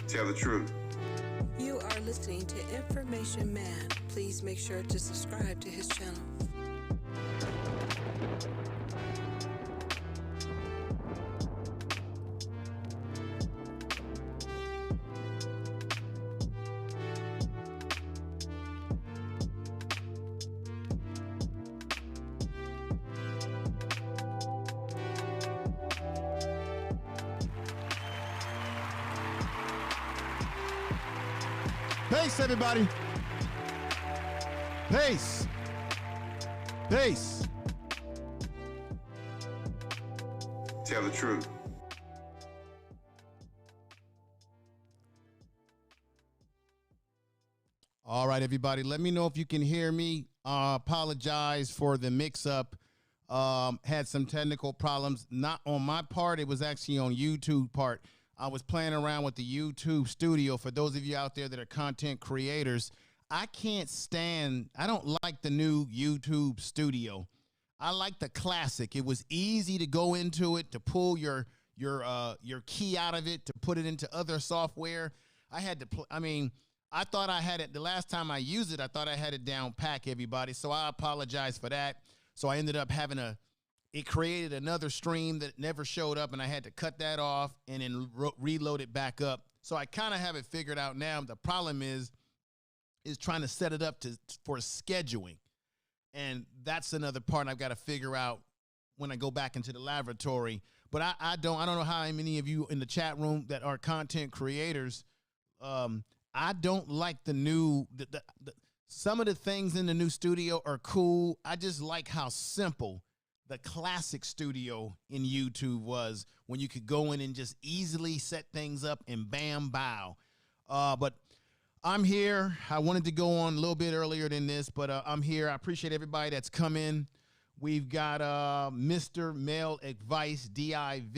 Tell the truth. You are listening to Information Man. Please make sure to subscribe to his channel. Peace, everybody. Peace. Peace. Tell the truth. All right, everybody. Let me know if you can hear me. Apologize for the mix-up. Had some technical problems. Not on my part. It was actually on YouTube part. I was playing around with the YouTube studio. For those of you out there that are content creators, I don't like the new YouTube studio. I like the classic. It was easy to go into it, to pull your key out of it, to put it into other software. I thought I had it the last time I used it. I thought I had it down pack, everybody. So I apologize for that. So I ended up having it created another stream that never showed up, and I had to cut that off and then reload it back up. So I kind of have it figured out now. The problem is trying to set it up for scheduling. And that's another part I've got to figure out when I go back into the laboratory. But I don't know how many of you in the chat room that are content creators, I don't like the new, some of the things in the new studio are cool. I just like how simple the classic studio in YouTube was, when you could go in and just easily set things up and bam, bow. But I'm here. I wanted to go on a little bit earlier than this, but I'm here. I appreciate everybody that's come in. We've got Mr. Male Advice, DIY.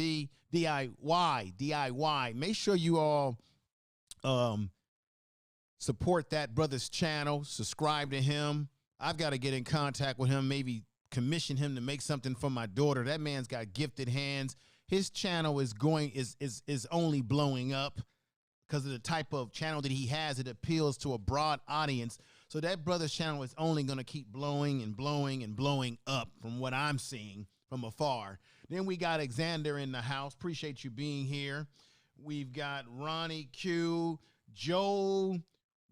Make sure you all support that brother's channel. Subscribe to him. I've got to get in contact with him, maybe commission him to make something for my daughter. That man's got gifted hands. His channel is only blowing up because of the type of channel that he has. It appeals to a broad audience. So that brother's channel is only going to keep blowing and blowing and blowing up from what I'm seeing from afar. Then we got Alexander in the house. Appreciate you being here. We've got Ronnie Q, Joe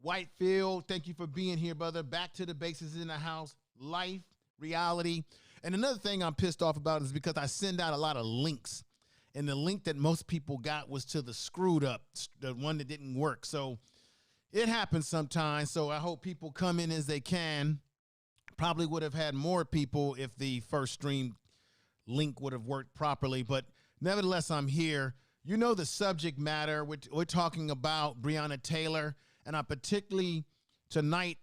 Whitefield. Thank you for being here, brother. Back to the Basics in the house. Life, reality. And another thing I'm pissed off about is because I send out a lot of links, and the link that most people got was to the screwed up, the one that didn't work. So it happens sometimes. So I hope people come in as they can. Probably would have had more people if the first stream link would have worked properly, but nevertheless, I'm here. You know the subject matter. We're talking about Breonna Taylor, and I particularly tonight,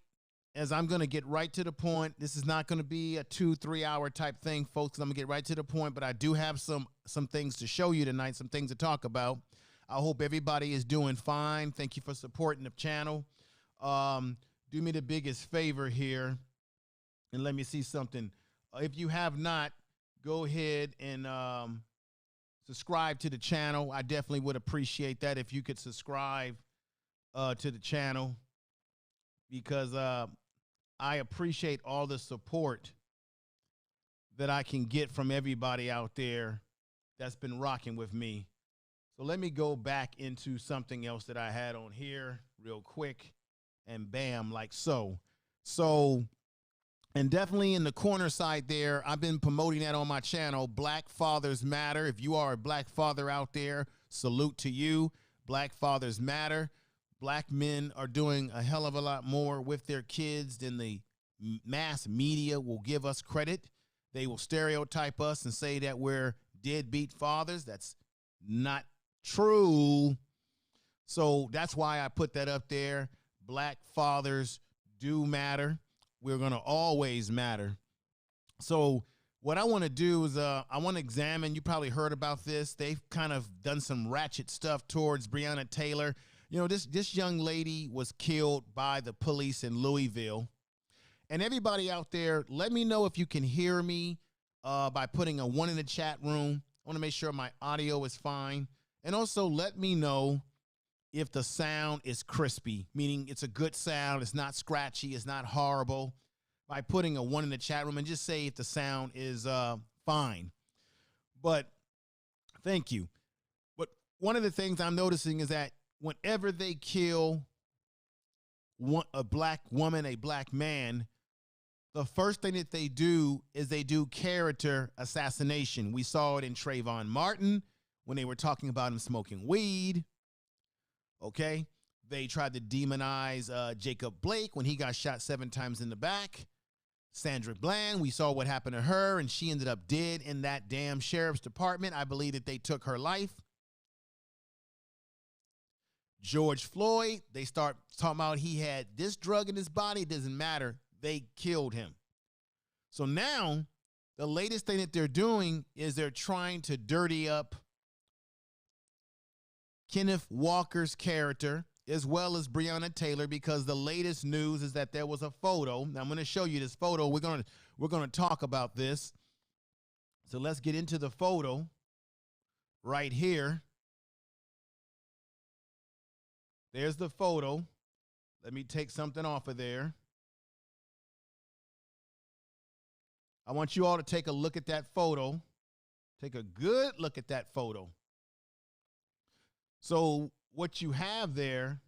as I'm going to get right to the point. This is not going to be a 2-3 hour type thing, folks. I'm going to get right to the point, but I do have some things to show you tonight, some things to talk about. I hope everybody is doing fine. Thank you for supporting the channel. Do me the biggest favor here, and let me see something. If you have not, go ahead and subscribe to the channel. I definitely would appreciate that if you could subscribe to the channel, because I appreciate all the support that I can get from everybody out there that's been rocking with me. So let me go back into something else that I had on here real quick, and bam, like so. And definitely in the corner side there, I've been promoting that on my channel, Black Fathers Matter. If you are a black father out there, salute to you. Black Fathers Matter. Black men are doing a hell of a lot more with their kids than the mass media will give us credit. They will stereotype us and say that we're deadbeat fathers. That's not true. So that's why I put that up there. Black fathers do matter. We're going to always matter. So what I want to do is I want to examine, you probably heard about this. They've kind of done some ratchet stuff towards Breonna Taylor. You know, this young lady was killed by the police in Louisville. And everybody out there, let me know if you can hear me by putting a 1 in the chat room. I want to make sure my audio is fine. And also let me know if the sound is crispy, meaning it's a good sound, it's not scratchy, it's not horrible, by putting a 1 in the chat room and just say if the sound is fine. But thank you. But one of the things I'm noticing is that whenever they kill a black woman, a black man, the first thing that they do is they do character assassination. We saw it in Trayvon Martin when they were talking about him smoking weed. Okay. They tried to demonize Jacob Blake when he got shot 7 times in the back. Sandra Bland, we saw what happened to her, and she ended up dead in that damn sheriff's department. I believe that they took her life. George Floyd, they start talking about he had this drug in his body. It doesn't matter. They killed him. So now the latest thing that they're doing is they're trying to dirty up Kenneth Walker's character as well as Breonna Taylor, because the latest news is that there was a photo. Now I'm going to show you this photo. We're going to talk about this. So let's get into the photo right here. There's the photo. Let me take something off of there. I want you all to take a look at that photo. Take a good look at that photo. So what you have there,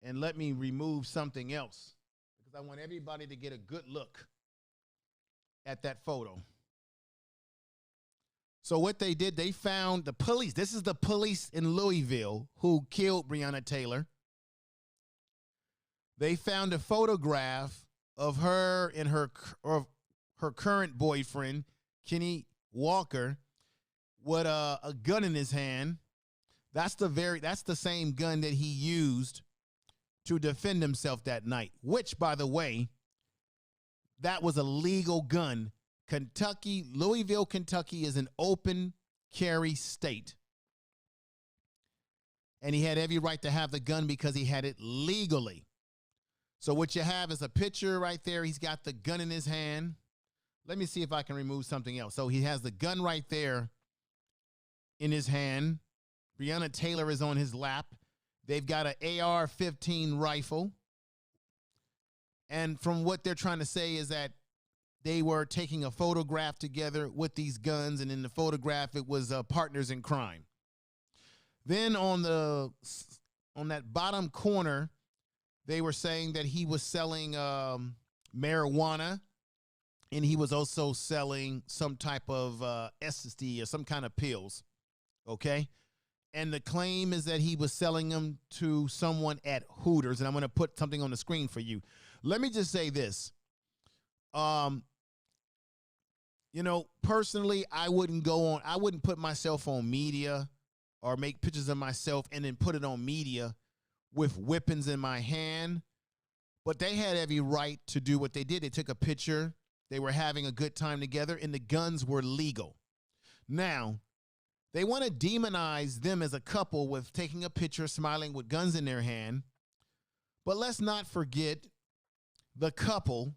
and let me remove something else because I want everybody to get a good look at that photo. So what they did, they found the police. This is the police in Louisville who killed Breonna Taylor. They found a photograph of her and her current boyfriend, Kenneth Walker, with a gun in his hand. That's the same gun that he used to defend himself that night, which, by the way, that was a legal gun. Louisville, Kentucky is an open carry state. And he had every right to have the gun because he had it legally. So what you have is a picture right there. He's got the gun in his hand. Let me see if I can remove something else. So he has the gun right there in his hand. Breonna Taylor is on his lap. They've got an AR-15 rifle. And from what they're trying to say is that they were taking a photograph together with these guns, and in the photograph, it was partners in crime. Then on that bottom corner, they were saying that he was selling marijuana, and he was also selling some type of ecstasy or some kind of pills, okay? And the claim is that he was selling them to someone at Hooters, and I'm going to put something on the screen for you. Let me just say this. You know, personally, I wouldn't put myself on media or make pictures of myself and then put it on media with weapons in my hand. But they had every right to do what they did. They took a picture. They were having a good time together, and the guns were legal. Now, they want to demonize them as a couple with taking a picture, smiling with guns in their hand. But let's not forget the couple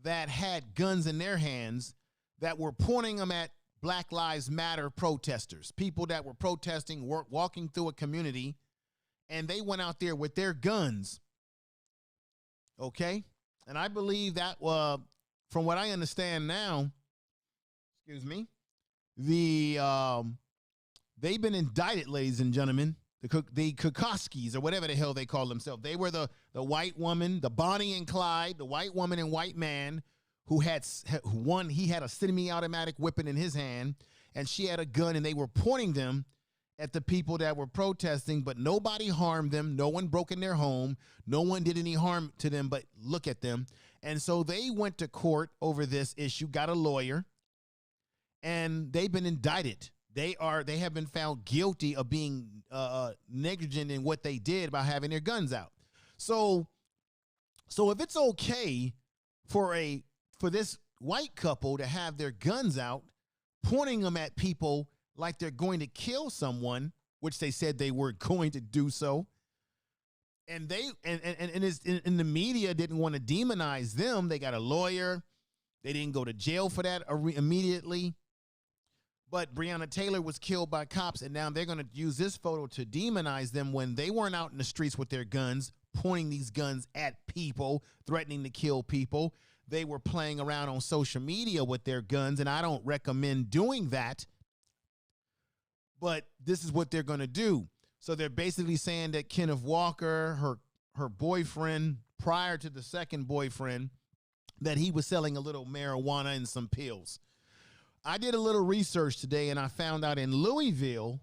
that had guns in their hands that were pointing them at Black Lives Matter protesters, people that were protesting, walking through a community, and they went out there with their guns. Okay? And I believe that, from what I understand now, excuse me, they've been indicted, ladies and gentlemen. The Kokoskis, or whatever the hell they call themselves. They were the white woman, the Bonnie and Clyde, the white woman and white man who had one. He had a semi-automatic weapon in his hand, and she had a gun, and they were pointing them at the people that were protesting, but nobody harmed them. No one broke in their home. No one did any harm to them, but look at them. And so they went to court over this issue, got a lawyer, and they've been indicted. They have been found guilty of being negligent in what they did by having their guns out. So if it's okay for this white couple to have their guns out, pointing them at people like they're going to kill someone, which they said they were going to do so, and the media didn't want to demonize them. They got a lawyer. They didn't go to jail for that immediately. But Breonna Taylor was killed by cops, and now they're going to use this photo to demonize them when they weren't out in the streets with their guns, pointing these guns at people, threatening to kill people. They were playing around on social media with their guns, and I don't recommend doing that. But this is what they're going to do. So they're basically saying that Kenneth Walker, her boyfriend, prior to the second boyfriend, that he was selling a little marijuana and some pills. I did a little research today, and I found out in Louisville,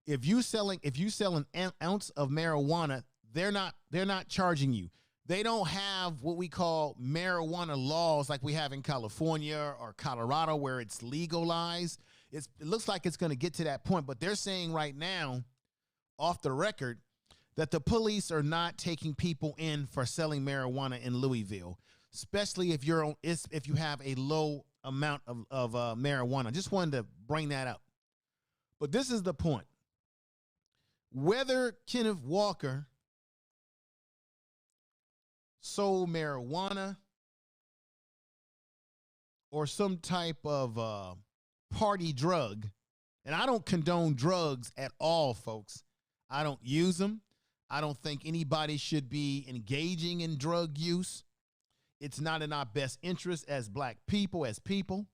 if you sell an ounce of marijuana, they're not charging you. They don't have what we call marijuana laws like we have in California or Colorado where it's legalized. It looks like it's going to get to that point, but they're saying right now, off the record, that the police are not taking people in for selling marijuana in Louisville, especially if you have a low amount of marijuana. Just wanted to bring that up. But this is the point. Whether Kenneth Walker sold marijuana or some type of party drug, and I don't condone drugs at all, folks. I don't use them. I don't think anybody should be engaging in drug use. It's not in our best interest as black people, as people.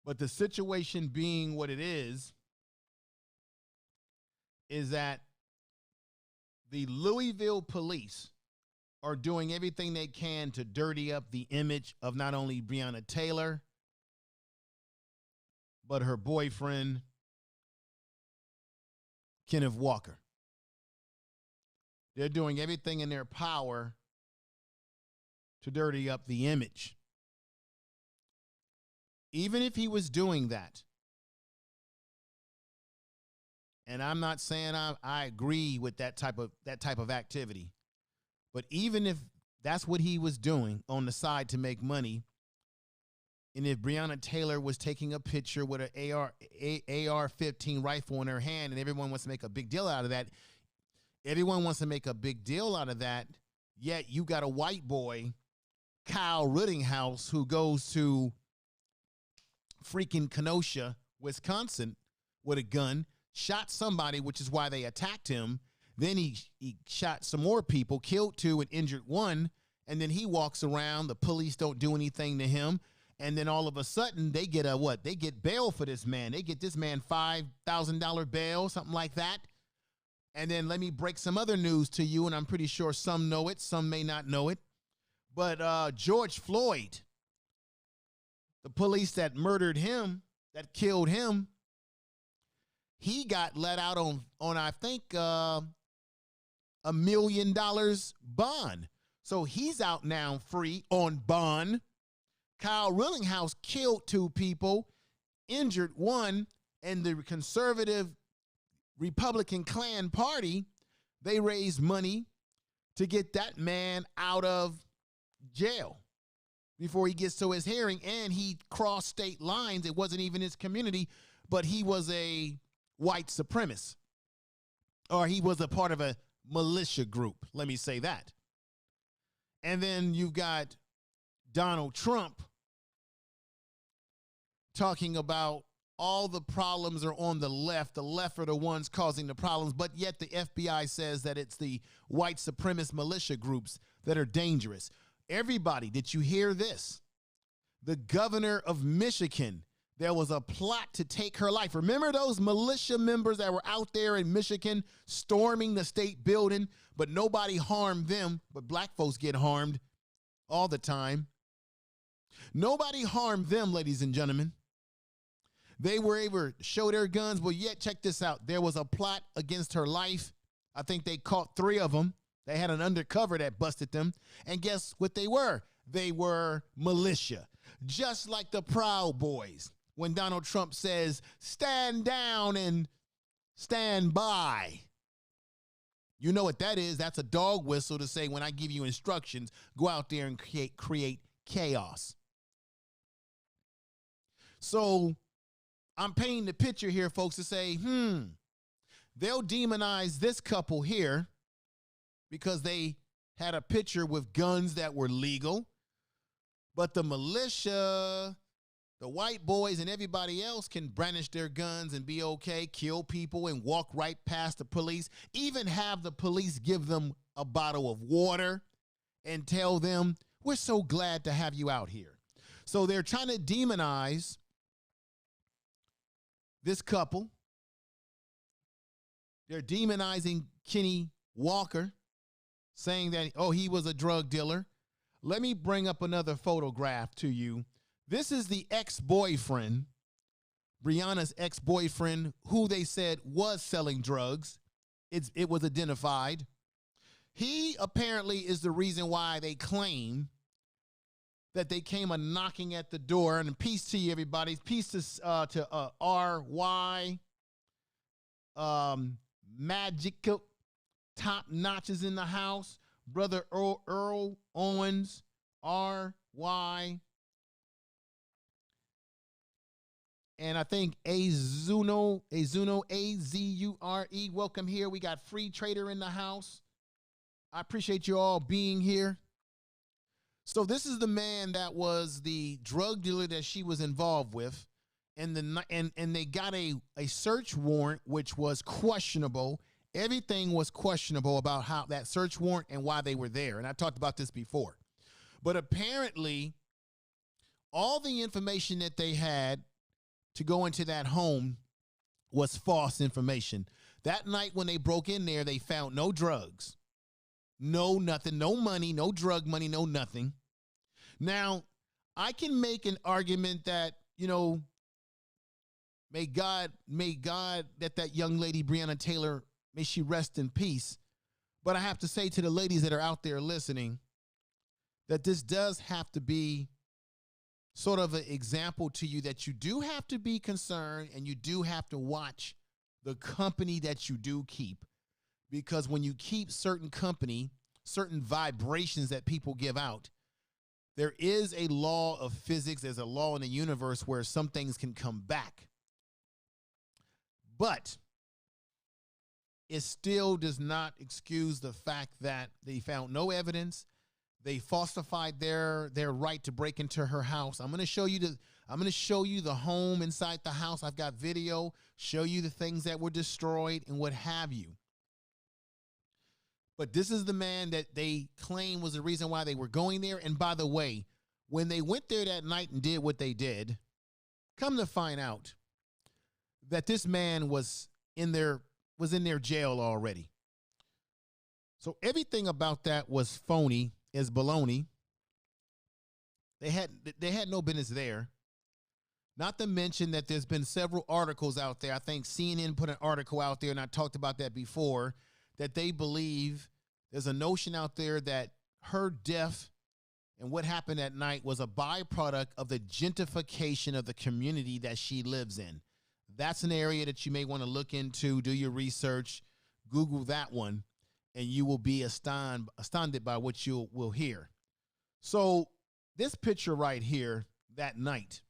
But the situation being what it is that the Louisville police are doing everything they can to dirty up the image of not only Breonna Taylor, but her boyfriend, Kenneth Walker. They're doing everything in their power to dirty up the image. Even if he was doing that, and I'm not saying I agree with that type of activity, but even if that's what he was doing on the side to make money, and if Breonna Taylor was taking a picture with an AR-15 rifle in her hand, and everyone wants to make a big deal out of that, yet you got a white boy, Kyle Rittinghouse, who goes to freaking Kenosha, Wisconsin, with a gun, shot somebody, which is why they attacked him. Then he shot some more people, killed 2 and injured 1, and then he walks around. The police don't do anything to him. And then all of a sudden, they get They get bail for this man. They get this man $5,000 bail, something like that. And then let me break some other news to you, and I'm pretty sure some know it, some may not know it. But George Floyd, the police that murdered him, that killed him, he got let out on I think, $1 million bond. So he's out now free on bond. Kyle Rittinghouse killed 2 people, injured 1, and the conservative Republican Klan party, they raised money to get that man out of jail before he gets to his hearing, and he crossed state lines. It wasn't even his community, but he was a white supremacist, or he was a part of a militia group. Let me say that. And then you've got Donald Trump talking about all the problems are on the left. The left are the ones causing the problems, but yet the FBI says that it's the white supremacist militia groups that are dangerous. Everybody, did you hear this? The governor of Michigan, there was a plot to take her life. Remember those militia members that were out there in Michigan storming the state building, but nobody harmed them, but black folks get harmed all the time. Nobody harmed them, ladies and gentlemen. They were able to show their guns, but yet, check this out. There was a plot against her life. I think they caught 3 of them. They had an undercover that busted them. And guess what they were? They were militia. Just like the Proud Boys. When Donald Trump says, stand down and stand by. You know what that is? That's a dog whistle to say when I give you instructions, go out there and create chaos. So I'm painting the picture here, folks, to say, they'll demonize this couple here because they had a picture with guns that were legal. But the militia, The white boys and everybody else can brandish their guns and be okay, kill people and walk right past the police, even have the police give them a bottle of water and tell them, we're so glad to have you out here. So they're trying to demonize this couple. They're demonizing Kenneth Walker, saying that, oh, he was a drug dealer. Let me bring up another photograph to you. This is the ex-boyfriend, Breonna's ex-boyfriend, who they said was selling drugs. It was identified. He apparently is the reason why they claim that they came a knocking at the door. And peace to you, everybody. Peace to R.Y. Magic Top Notches in the house. Brother Earl Owens, R.Y. And I think Azuno, A-Z-U-R-E. Welcome here. We got Free Trader in the house. I appreciate you all being here. So this is the man that was the drug dealer that she was involved with. And they got a search warrant, which was questionable. Everything was questionable about how that search warrant and why they were there. And I talked about this before. But apparently, all the information that they had to go into that home was false information. That night when they broke in there, they found no drugs, no nothing, no money, no drug money, no nothing. Now, I can make an argument that, you know, may God that young lady, Breonna Taylor, may she rest in peace. But I have to say to the ladies that are out there listening that this does have to be sort of an example to you that you do have to be concerned and you do have to watch the company that you do keep. Because when you keep certain company, certain vibrations that people give out, there is a law of physics, there's a law in the universe where some things can come back. But it still does not excuse the fact that they found no evidence. They falsified their right to break into her house. I'm going to show you the home inside the house. I've got video, show you the things that were destroyed and what have you. But this is the man that they claim was the reason why they were going there. And by the way, when they went there that night and did what they did, come to find out that this man was in their jail already. So everything about that was phony, is baloney. They had no business there. Not to mention that there's been several articles out there. I think CNN put an article out there, and I talked about that before, that they believe there's a notion out there that her death and what happened at night was a byproduct of the gentrification of the community that she lives in. That's an area that you may want to look into, do your research, Google that one, and you will be astounded by what you will hear. So this picture right here, that night,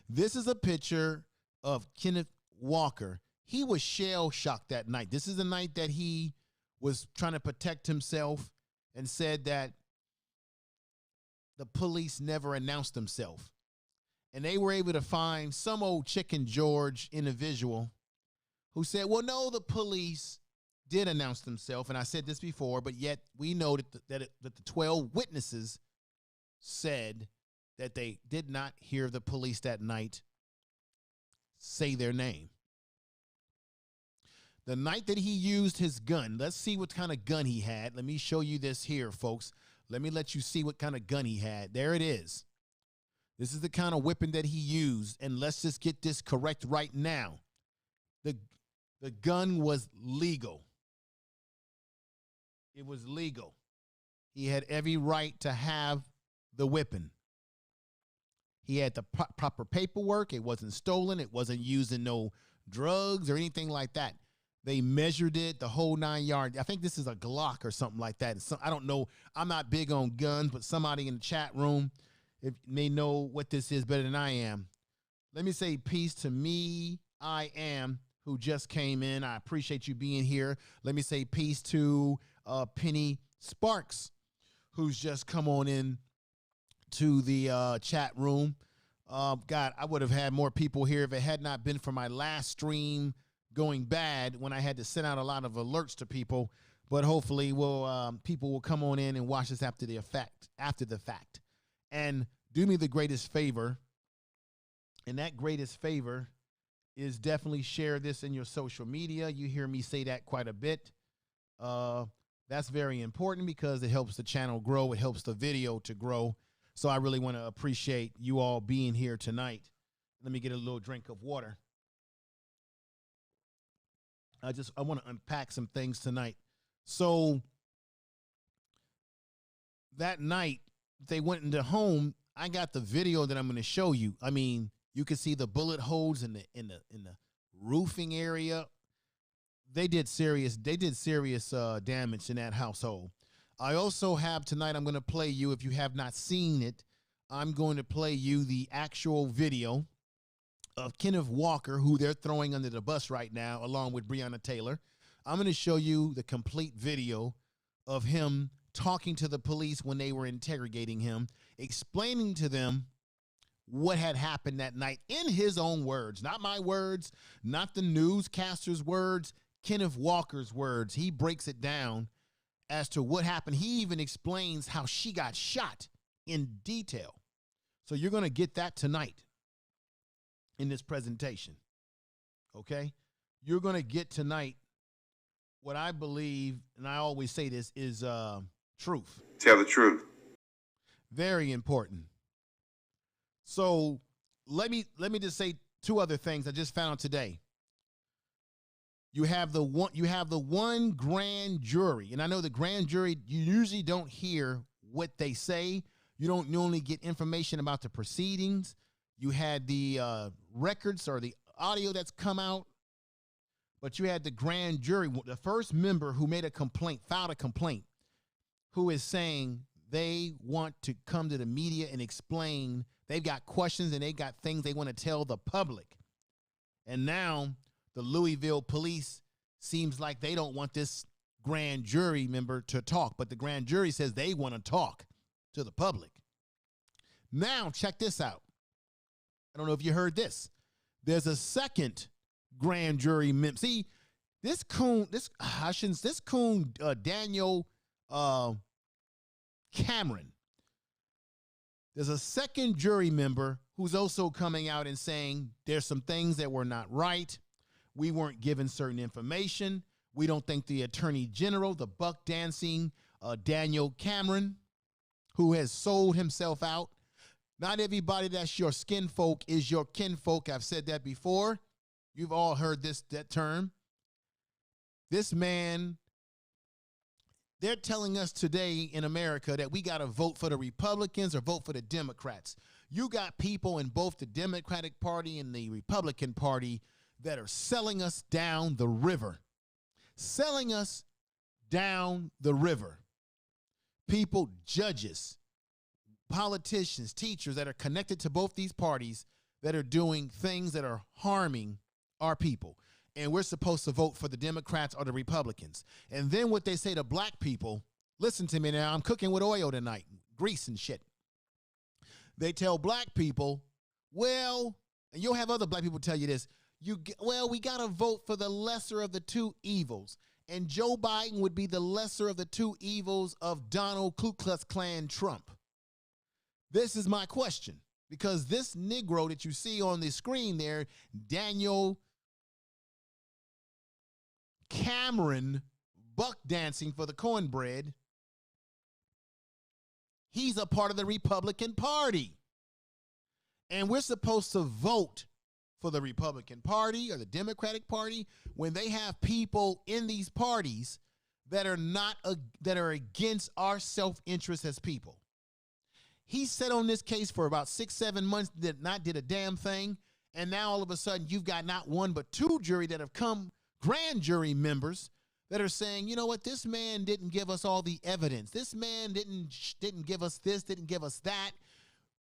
this is a picture of Kenneth Walker. He was shell-shocked that night. This is the night that he was trying to protect himself and said that the police never announced themselves. And they were able to find some old Chicken George individual who said, well, no, the police did announce themselves. And I said this before, but yet we know that the 12 witnesses said that they did not hear the police that night say their name. The night that he used his gun, let's see what kind of gun he had. Let me show you this here, folks. Let me let you see what kind of gun he had. There it is. This is the kind of weapon that he used. And let's just get this correct right now. The gun was legal. It was legal. He had every right to have the weapon. He had the proper paperwork. It wasn't stolen. It wasn't used in no drugs or anything like that. They measured it, the whole 9 yards. I think this is a Glock or something like that. I don't know. I'm not big on guns, but somebody in the chat room may know what this is better than I am. Let me say peace to me, I am, who just came in. I appreciate you being here. Let me say peace to Penny Sparks, who's just come on in to the chat room. God, I would have had more people here if it had not been for my last stream going bad when I had to send out a lot of alerts to people. But hopefully, people will come on in and watch this after the fact, and do me the greatest favor. And that greatest favor is definitely share this in your social media. You hear me say that quite a bit. That's very important because it helps the channel grow. It helps the video to grow. So I really want to appreciate you all being here tonight. Let me get a little drink of water. I want to unpack some things tonight. So that night they went into home. I got the video that I'm going to show you. I mean, you can see the bullet holes in the roofing area. They did serious damage in that household. I also have tonight, I'm going to play you, if you have not seen it, I'm going to play you the actual video of Kenneth Walker, who they're throwing under the bus right now, along with Breonna-Taylor. I'm going to show you the complete video of him talking to the police when they were interrogating him, explaining to them what had happened that night in his own words, not my words, not the newscaster's words, Kenneth Walker's words. He breaks it down as to what happened. He even explains how she got shot in detail. So you're going to get that tonight in this presentation, okay? You're going to get tonight what I believe, and I always say this, is truth. Tell the truth. Very important. So let me just say two other things I just found today. You have the one grand jury, and I know the grand jury, you usually don't hear what they say. You don't only get information about the proceedings. You had the records or the audio that's come out, but you had the grand jury, the first member who made a complaint, filed a complaint, who is saying they want to come to the media and explain. They've got questions and they got things they want to tell the public. And now the Louisville police seems like they don't want this grand jury member to talk, but the grand jury says they want to talk to the public. Now, check this out. I don't know if you heard this. There's a second grand jury member. See, this coon, Daniel Cameron. There's a second jury member who's also coming out and saying there's some things that were not right. We weren't given certain information. We don't think the attorney general, the buck dancing Daniel Cameron, who has sold himself out. Not everybody that's your skin folk is your kinfolk. I've said that before. You've all heard that term. This man, they're telling us today in America that we got to vote for the Republicans or vote for the Democrats. You got people in both the Democratic Party and the Republican Party that are selling us down the river. Selling us down the river. People, judges, politicians, teachers that are connected to both these parties that are doing things that are harming our people. And we're supposed to vote for the Democrats or the Republicans. And then what they say to black people, listen to me now, I'm cooking with oil tonight, grease and shit. They tell black people, well, and you'll have other black people tell you this, we got to vote for the lesser of the two evils. And Joe Biden would be the lesser of the two evils of Donald Ku Klux Klan Trump. This is my question, because this Negro that you see on the screen there, Daniel Cameron, buck dancing for the cornbread, he's a part of the Republican Party. And we're supposed to vote for the Republican Party or the Democratic Party when they have people in these parties that are against our self-interest as people. He sat on this case for about 6-7 months, did a damn thing, and now all of a sudden you've got not one but two jury that have come, grand jury members that are saying, you know what, this man didn't give us all the evidence. This man didn't give us this, didn't give us that.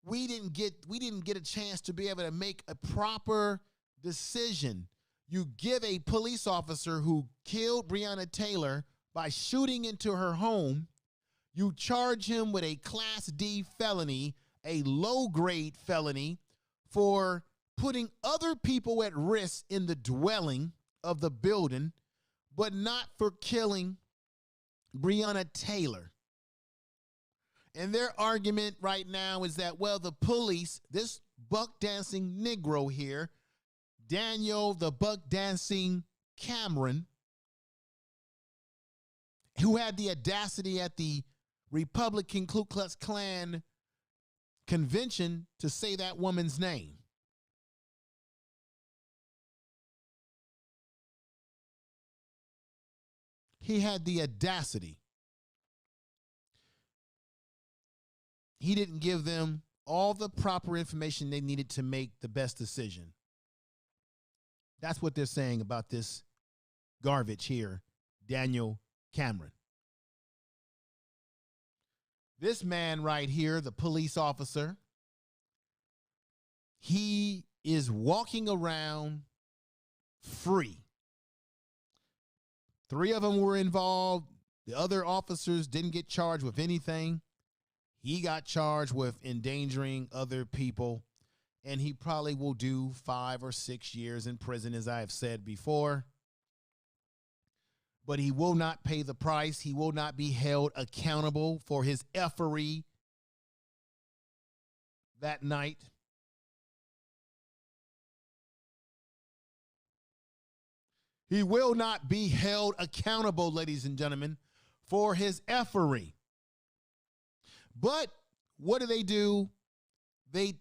We didn't get a chance to be able to make a proper decision. You give a police officer who killed Breonna-Taylor by shooting into her home, you charge him with a Class D felony, a low-grade felony for putting other people at risk in the dwelling of the building, but not for killing Breonna Taylor. And their argument right now is that, well, the police, this buck dancing Negro here, Daniel the buck dancing Cameron, who had the audacity at the Republican Ku Klux Klan convention to say that woman's name. He had the audacity. He didn't give them all the proper information they needed to make the best decision. That's what they're saying about this garbage here, Daniel Cameron. This man right here, the police officer, he is walking around free. 3 of them were involved. The other officers didn't get charged with anything. He got charged with endangering other people, and he probably will do 5 or 6 years in prison, as I have said before. But he will not pay the price. He will not be held accountable for his effery that night. He will not be held accountable, ladies and gentlemen, for his effery. But what do? They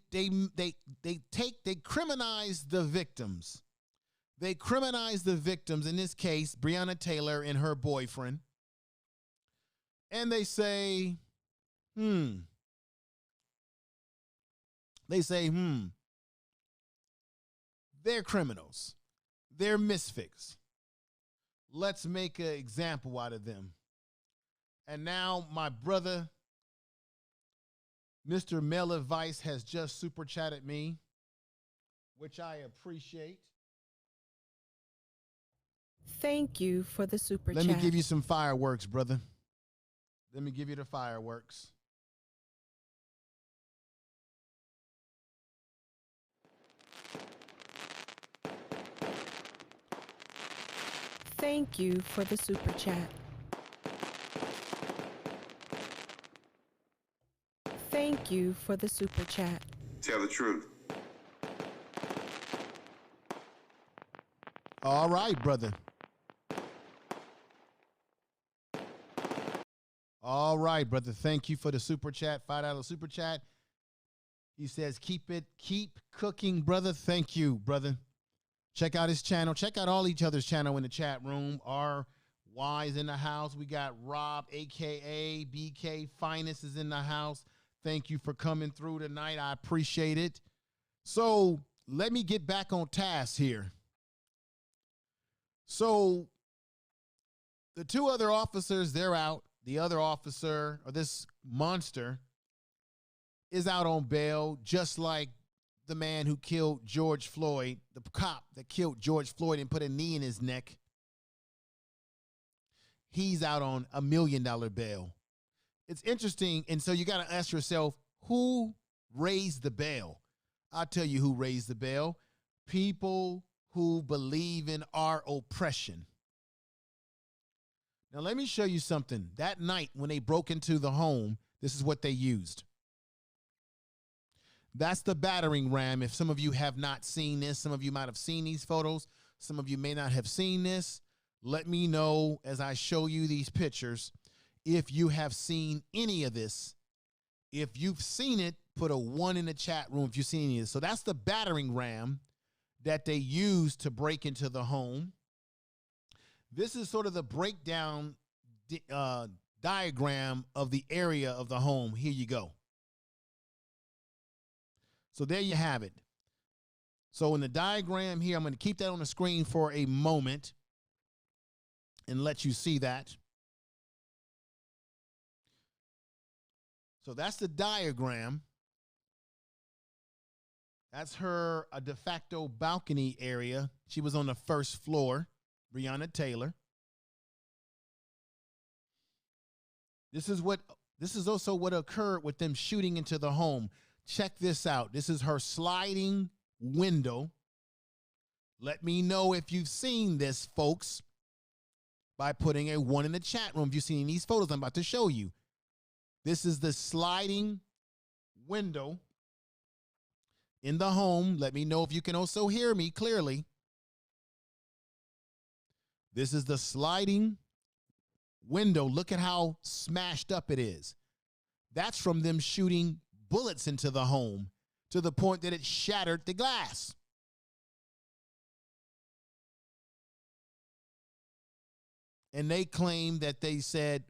criminalize the victims. They criminalize the victims, in this case, Breonna Taylor and her boyfriend. And they say, They say, they're criminals. They're misfits. Let's make an example out of them. And now my brother, Mr. Mel Advice, has just super chatted me, which I appreciate. Thank you for the super chat. Let me give you some fireworks, brother. Let me give you the fireworks. Thank you for the super chat. Thank you for the super chat. Tell the truth. All right, brother. All right, brother. Thank you for the super chat. $5 super chat. He says, keep cooking, brother. Thank you, brother. Check out his channel. Check out all each other's channel in the chat room. RY's in the house. We got Rob, a.k.a. BK Finest, is in the house. Thank you for coming through tonight. I appreciate it. So let me get back on task here. So the 2 other officers, they're out. The other officer, or this monster, is out on bail, just like the man who killed George Floyd, the cop that killed George Floyd and put a knee in his neck. He's out on $1 million bail. It's interesting, and so you got to ask yourself, who raised the bail? I'll tell you who raised the bail. People who believe in our oppression. Now, let me show you something. That night when they broke into the home, this is what they used. That's the battering ram. If some of you have not seen this, some of you might have seen these photos. Some of you may not have seen this. Let me know as I show you these pictures if you have seen any of this. If you've seen it, put a 1 in the chat room if you've seen any of this. So that's the battering ram that they used to break into the home. This is sort of the breakdown diagram of the area of the home. Here you go. So there you have it. So in the diagram here, I'm going to keep that on the screen for a moment and let you see that. So that's the diagram. That's her de facto balcony area. She was on the first floor, Breonna Taylor. This is also what occurred with them shooting into the home. check this out. This is her sliding window. Let me know if you've seen this, folks, by putting a 1 in the chat room. If you've seen these photos I'm about to show you. This is the sliding window in the home. Let me know if you can also hear me clearly. This is the sliding window. Look at how smashed up it is. That's from them shooting bullets into the home to the point that it shattered the glass. And they claim that they said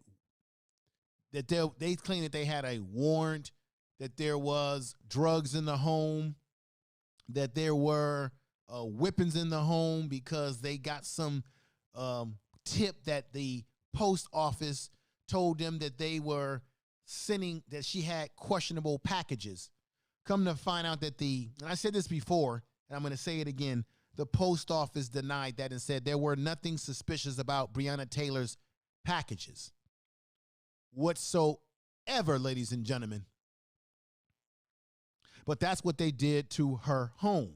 that they claim that they had a warrant, that there was drugs in the home, that there were weapons in the home because they got some tip that the post office told them that they were sending, that she had questionable packages. Come to find out that and I said this before, and I'm going to say it again, the post office denied that and said there were nothing suspicious about Breonna Taylor's packages whatsoever, ladies and gentlemen. But that's what they did to her home.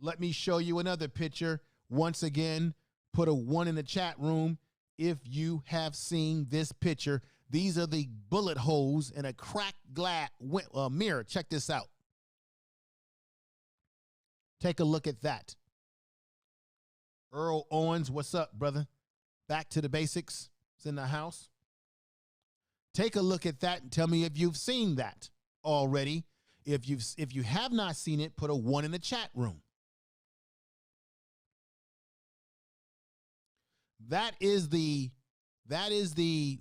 Let me show you another picture. Once again, put a 1 in the chat room if you have seen this picture. These are the bullet holes in a cracked glass mirror. Check this out. Take a look at that. Earl Owens, what's up, brother? Back to the basics. It's in the house. Take a look at that and tell me if you've seen that already. If you have not seen it, put a 1 in the chat room. That is the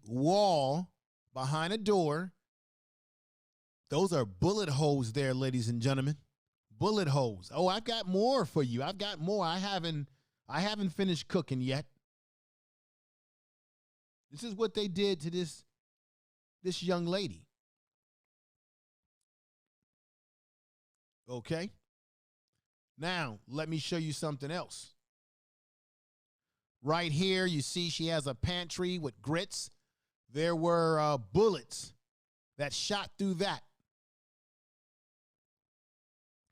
wall behind a door. Those are bullet holes there, ladies and gentlemen. Bullet holes. Oh, I've got more for you. I've got more. I haven't finished cooking yet. This is what they did to this young lady. Okay? Now, let me show you something else. Right here, you see she has a pantry with grits. There were bullets that shot through that.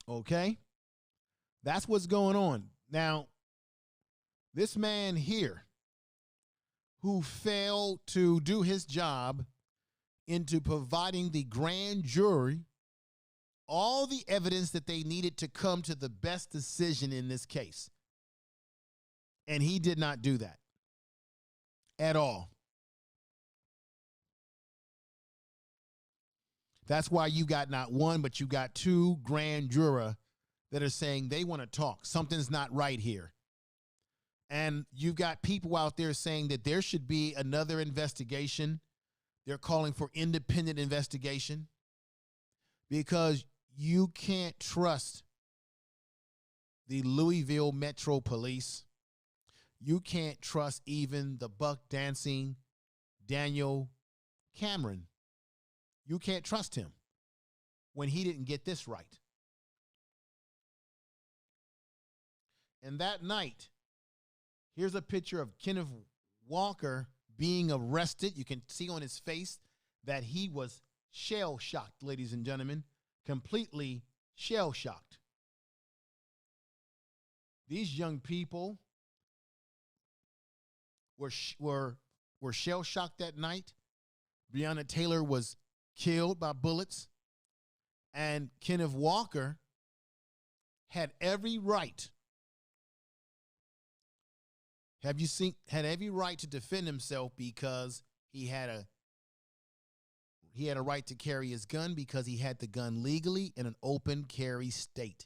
Okay? That's what's going on. Now, this man here who failed to do his job into providing the grand jury all the evidence that they needed to come to the best decision in this case. And he did not do that at all. That's why you got not one, but you got 2 grand jurors that are saying they want to talk. Something's not right here. And you've got people out there saying that there should be another investigation. They're calling for independent investigation because you can't trust the Louisville Metro Police. You can't trust even the buck dancing Daniel Cameron. You can't trust him when he didn't get this right. And that night, here's a picture of Kenneth Walker being arrested. You can see on his face that he was shell-shocked, ladies and gentlemen, completely shell-shocked. These young people were shell-shocked that night. Breonna Taylor was killed by bullets, and Kenneth Walker had every right. Had every right to defend himself because he had a right to carry his gun because he had the gun legally in an open carry state.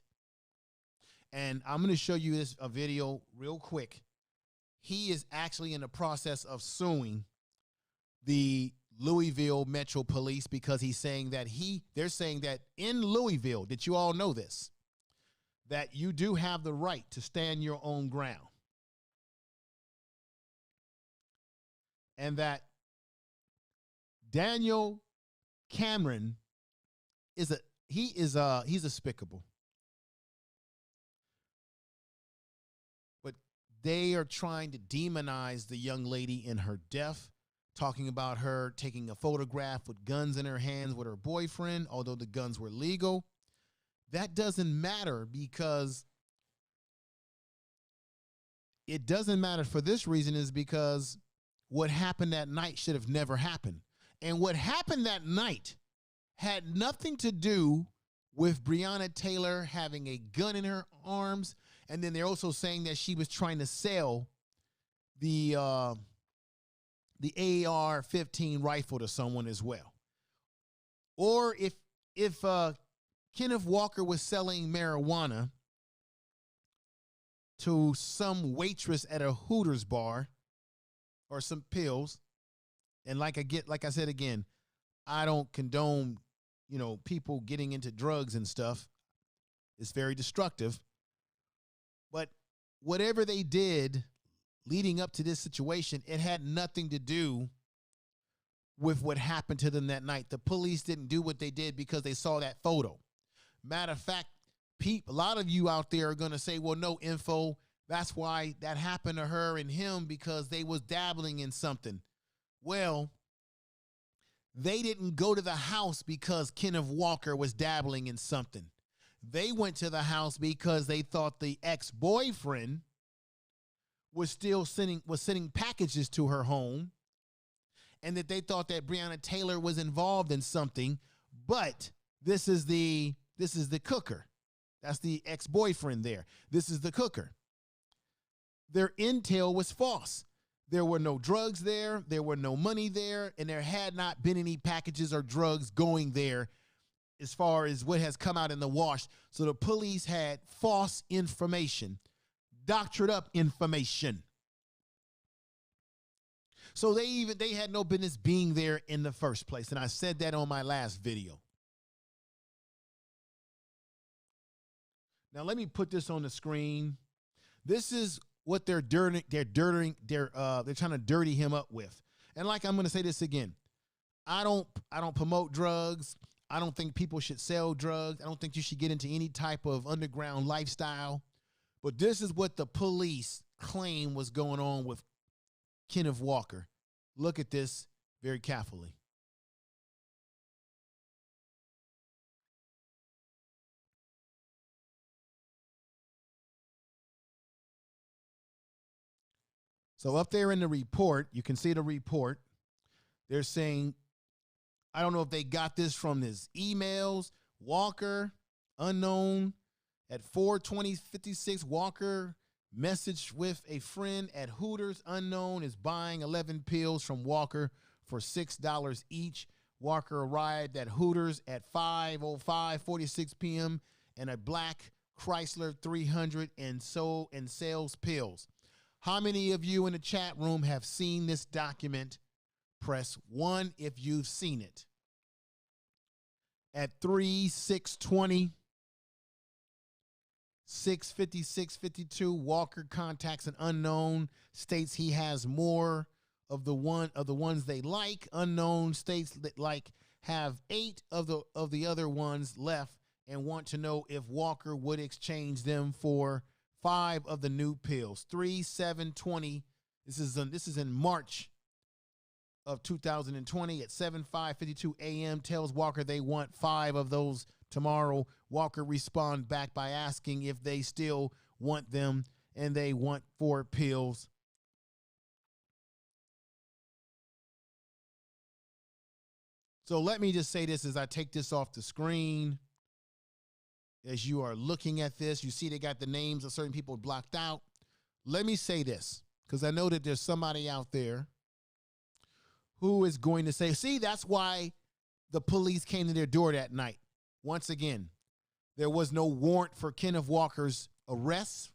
And I'm going to show you a video real quick. He is actually in the process of suing the Louisville Metro Police because he's saying that they're saying that in Louisville, that you all know this, that you do have the right to stand your own ground. And that Daniel Cameron he's despicable. But they are trying to demonize the young lady in her death. talking about her taking a photograph with guns in her hands with her boyfriend, although the guns were legal. That doesn't matter because it doesn't matter for this reason is because what happened that night should have never happened. And what happened that night had nothing to do with Breonna Taylor having a gun in her arms. And then they're also saying that she was trying to sell the AR-15 rifle to someone as well. Or if Kenneth Walker was selling marijuana to some waitress at a Hooters bar or some pills, and like I said again, I don't condone, people getting into drugs and stuff. It's very destructive. But whatever they did leading up to this situation, it had nothing to do with what happened to them that night. The police didn't do what they did because they saw that photo. Matter of fact, a lot of you out there are going to say, well, no info. That's why that happened to her and him, because they was dabbling in something. Well, they didn't go to the house because Kenneth Walker was dabbling in something. They went to the house because they thought the ex-boyfriend was still sending packages to her home, and that they thought that Breonna Taylor was involved in something. But this is the cooker. That's the ex-boyfriend there. This is the cooker. Their intel was false. There were no drugs there. There were no money there. And there had not been any packages or drugs going there as far as what has come out in the wash. So the police had false information, doctored up information. So they had no business being there in the first place. And I said that on my last video. Now let me put this on the screen. This is what they're trying to dirty him up with. And like, I'm going to say this again. I don't promote drugs. I don't think people should sell drugs. I don't think you should get into any type of underground lifestyle. But this is what the police claim was going on with Kenneth Walker. Look at this very carefully. So up there in the report, you can see the report. They're saying, I don't know if they got this from his emails. Walker, unknown, at 4:20:56, Walker messaged with a friend at Hooters, unknown, is buying 11 pills from Walker for $6 each. Walker arrived at Hooters at 5:46 p.m. in a black Chrysler 300 and sells pills. How many of you in the chat room have seen this document? Press 1 if you've seen it. At 3:6:20, 6:56:52, Walker contacts an unknown, states he has more of the ones they like. Unknown states that have 8 of the other ones left and want to know if Walker would exchange them for 5 of the new pills. 3/7/20. This is in March of 2020 at 7:52 a.m. tells Walker they want 5 of those tomorrow. Walker responds back by asking if they still want them, and they want 4 pills. So let me just say this as I take this off the screen. As you are looking at this, you see they got the names of certain people blocked out. Let me say this, because I know that there's somebody out there who is going to say, see, that's why the police came to their door that night. Once again, there was no warrant for Kenneth Walker's arrest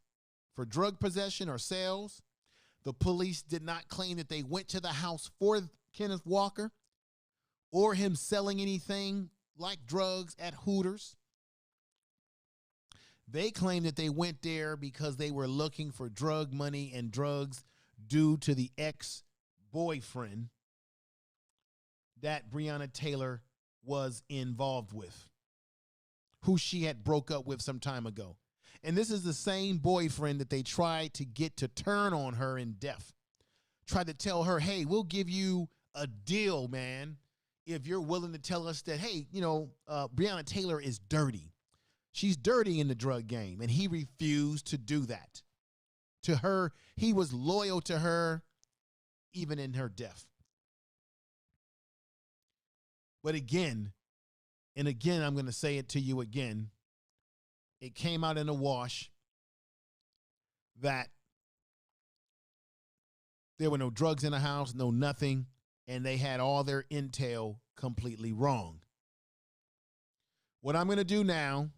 for drug possession or sales. The police did not claim that they went to the house for Kenneth Walker or him selling anything like drugs at Hooters. They claim that they went there because they were looking for drug money and drugs due to the ex-boyfriend that Breonna Taylor was involved with, who she had broke up with some time ago. And this is the same boyfriend that they tried to get to turn on her in death. Tried to tell her, hey, we'll give you a deal, man, if you're willing to tell us that, hey, Breonna Taylor is dirty. She's dirty in the drug game, and he refused to do that. To her, he was loyal to her even in her death. But again, and again, I'm going to say it to you again, it came out in a wash that there were no drugs in the house, no nothing, and they had all their intel completely wrong. What I'm going to do now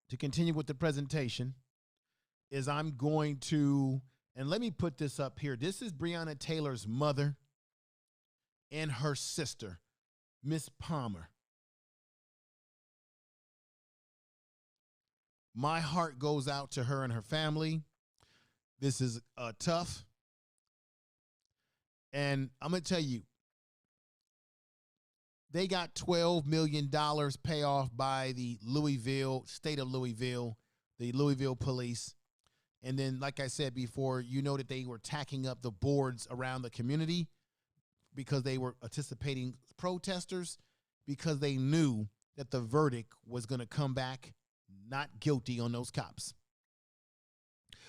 to continue with the presentation is I'm going to, and let me put this up here. This is Breonna Taylor's mother and her sister, Miss Palmer. My heart goes out to her and her family. This is tough. And I'm going to tell you, they got $12 million payoff by the state of Louisville, the Louisville police. And then, like I said before, you know that they were tacking up the boards around the community because they were anticipating protesters, because they knew that the verdict was going to come back not guilty on those cops.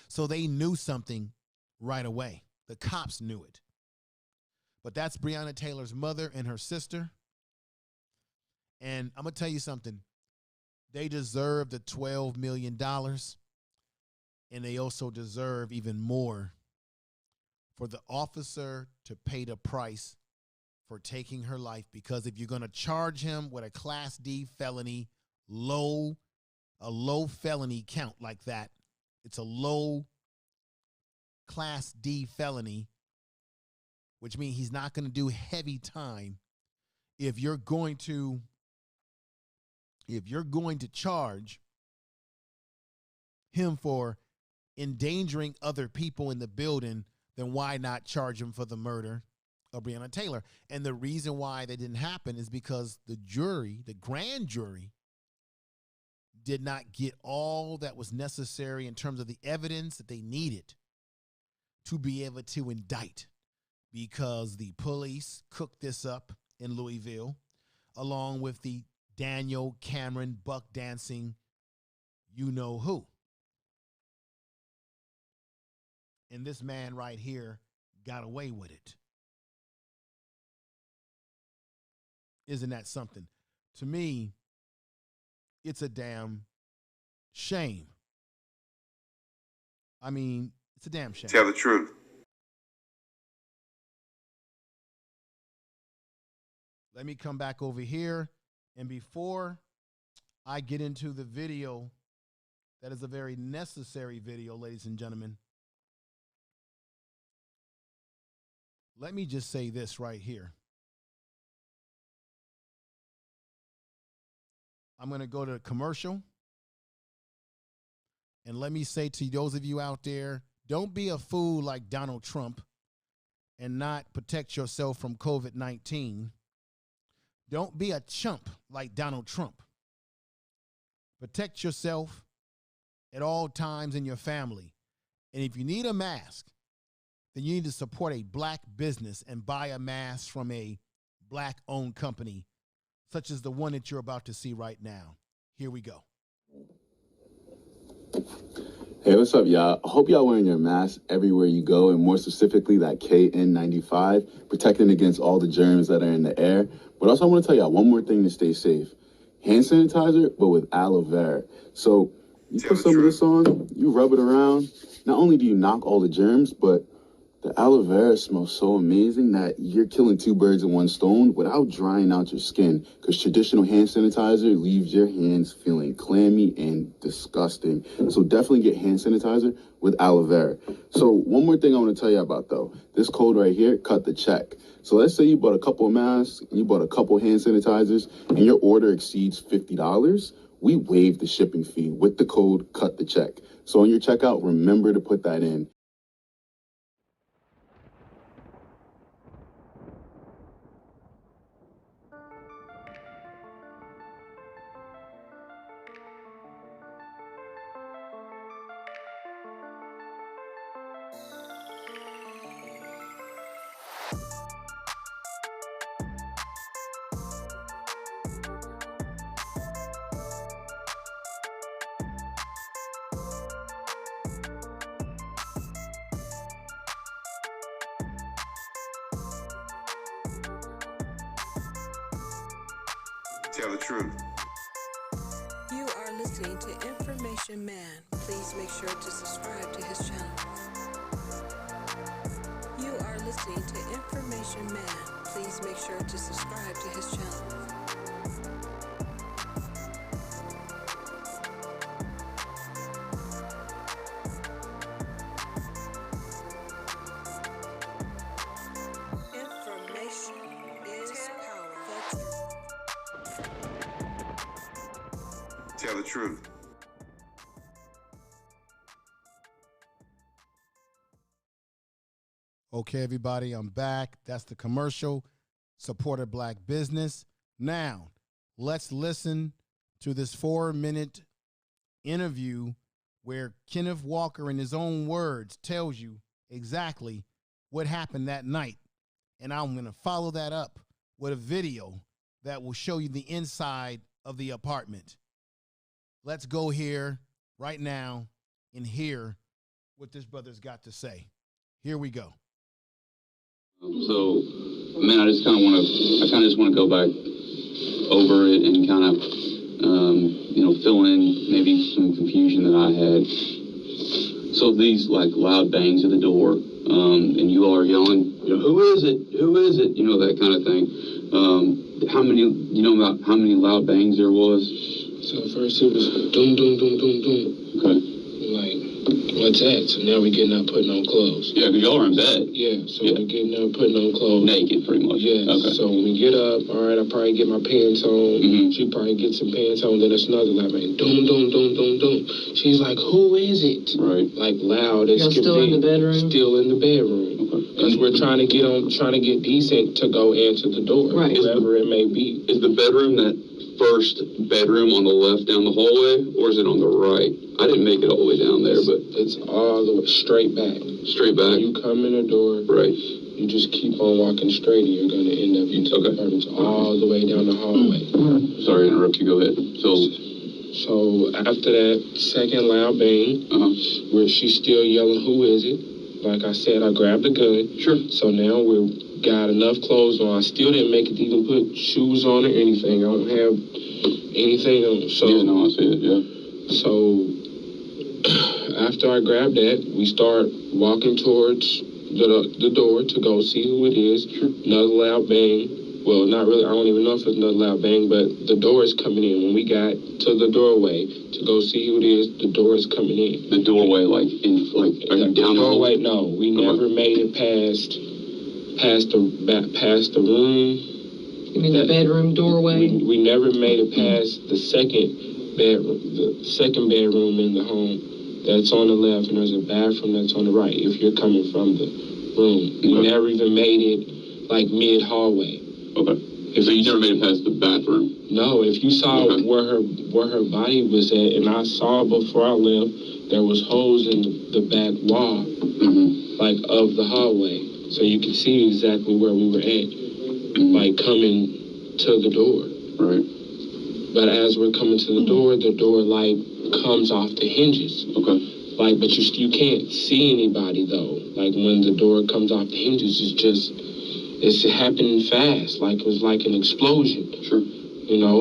So they knew something right away. The cops knew it. But that's Breonna Taylor's mother and her sister. And I'm going to tell you something. They deserve the $12 million. And they also deserve even more for the officer to pay the price for taking her life. Because if you're going to charge him with a Class D felony, a low felony count like that, it's a low Class D felony, which means he's not going to do heavy time. If you're going to charge him for endangering other people in the building, then why not charge him for the murder of Breonna Taylor? And the reason why that didn't happen is because the grand jury, did not get all that was necessary in terms of the evidence that they needed to be able to indict, because the police cooked this up in Louisville, along with the Daniel Cameron buck dancing you-know-who. And this man right here got away with it. Isn't that something? To me, it's a damn shame. I mean, it's a damn shame. Tell the truth. Let me come back over here. And before I get into the video, that is a very necessary video, ladies and gentlemen, let me just say this right here. I'm going to go to a commercial. And let me say to those of you out there, don't be a fool like Donald Trump and not protect yourself from COVID-19. Don't be a chump like Donald Trump. Protect yourself at all times in your family. And if you need a mask, then you need to support a black business and buy a mask from a black-owned company, such as the one that you're about to see right now. Here we go. Hey, what's up, y'all? I hope y'all wearing your mask everywhere you go, and more specifically that KN95, protecting against all the germs that are in the air. But also I want to tell y'all one more thing to stay safe. Hand sanitizer, but with aloe vera. So you put some of this on, you rub it around. Not only do you knock all the germs, but the aloe vera smells so amazing that you're killing two birds with one stone without drying out your skin, because traditional hand sanitizer leaves your hands feeling clammy and disgusting. So definitely get hand sanitizer with aloe vera. So one more thing I want to tell you about, though. This code right here, cut the check. So let's say you bought a couple of masks, you bought a couple of hand sanitizers, and your order exceeds $50. We waive the shipping fee with the code cut the check. So on your checkout, remember to put that in. Tell the truth. You are listening to Information Man. Please make sure to subscribe to his channel. You are listening to Information Man. Please make sure to subscribe to his channel. Information is power. Tell the truth. Okay, everybody, I'm back. That's the commercial. Support a black business. Now, let's listen to this 4-minute interview where Kenneth Walker, in his own words, tells you exactly what happened that night. And I'm going to follow that up with a video that will show you the inside of the apartment. Let's go here right now and hear what this brother's got to say. Here we go. So, man, I just kind of just want to go back over it and kind of, fill in maybe some confusion that I had. So these like loud bangs at the door, and you all are yelling, who is it? Who is it? That kind of thing. How many loud bangs there was? So first it was doom, doom, doom, doom, doom. Okay. Like, what's that? So now we're getting out putting on clothes. Yeah, because y'all are in bed. Yeah, so we're getting out putting on clothes. Naked, pretty much. Yeah, okay. So when we get up, all right, I probably get my pants on. Mm-hmm. She probably gets some pants on. Then it's another loud bang. Doom, doom, doom, doom, doom. She's like, who is it? Right. Like loud as can be. Still in the bedroom? Still in the bedroom. Okay. Because we're trying to get decent to go answer the door. Right. Whoever it may be. Is the bedroom that first bedroom on the left down the hallway, or is it on the right? I didn't make it all the way down there, but It's all the way straight back. straight back. When you come in the door, Right. you just keep on walking straight and you're going to end up into the apartments all the way down the hallway. Sorry to interrupt you. Go ahead. So after that second loud bang, where she's still yelling, who is it? Like I said, I grabbed a gun. Sure. So now we've got enough clothes on. I still didn't make it to even put shoes on or anything. I don't have anything on. So, yeah, no, I see it, yeah. So after I grabbed that, we start walking towards the door to go see who it is. Sure. Another loud bang. Well, not really. I don't even know if it's another loud bang, but the door is coming in. When we got to the doorway to go see who it is, the door is coming in. The doorway, are you down the hallway? No, we never made it past the room. You mean the bedroom doorway? We never made it past the second bedroom in the home. That's on the left, and there's a bathroom that's on the right. If you're coming from the room, we never even made it like mid hallway. Okay. So you never made it past the bathroom? No. If you saw where her body was at, and I saw before I left, there was holes in the back wall, like of the hallway, so you could see exactly where we were at, like coming to the door. Right. But as we're coming to the door like comes off the hinges. Okay. Like, but you can't see anybody though. Like when the door comes off the hinges, it's happening fast. Like it was like an explosion. Sure.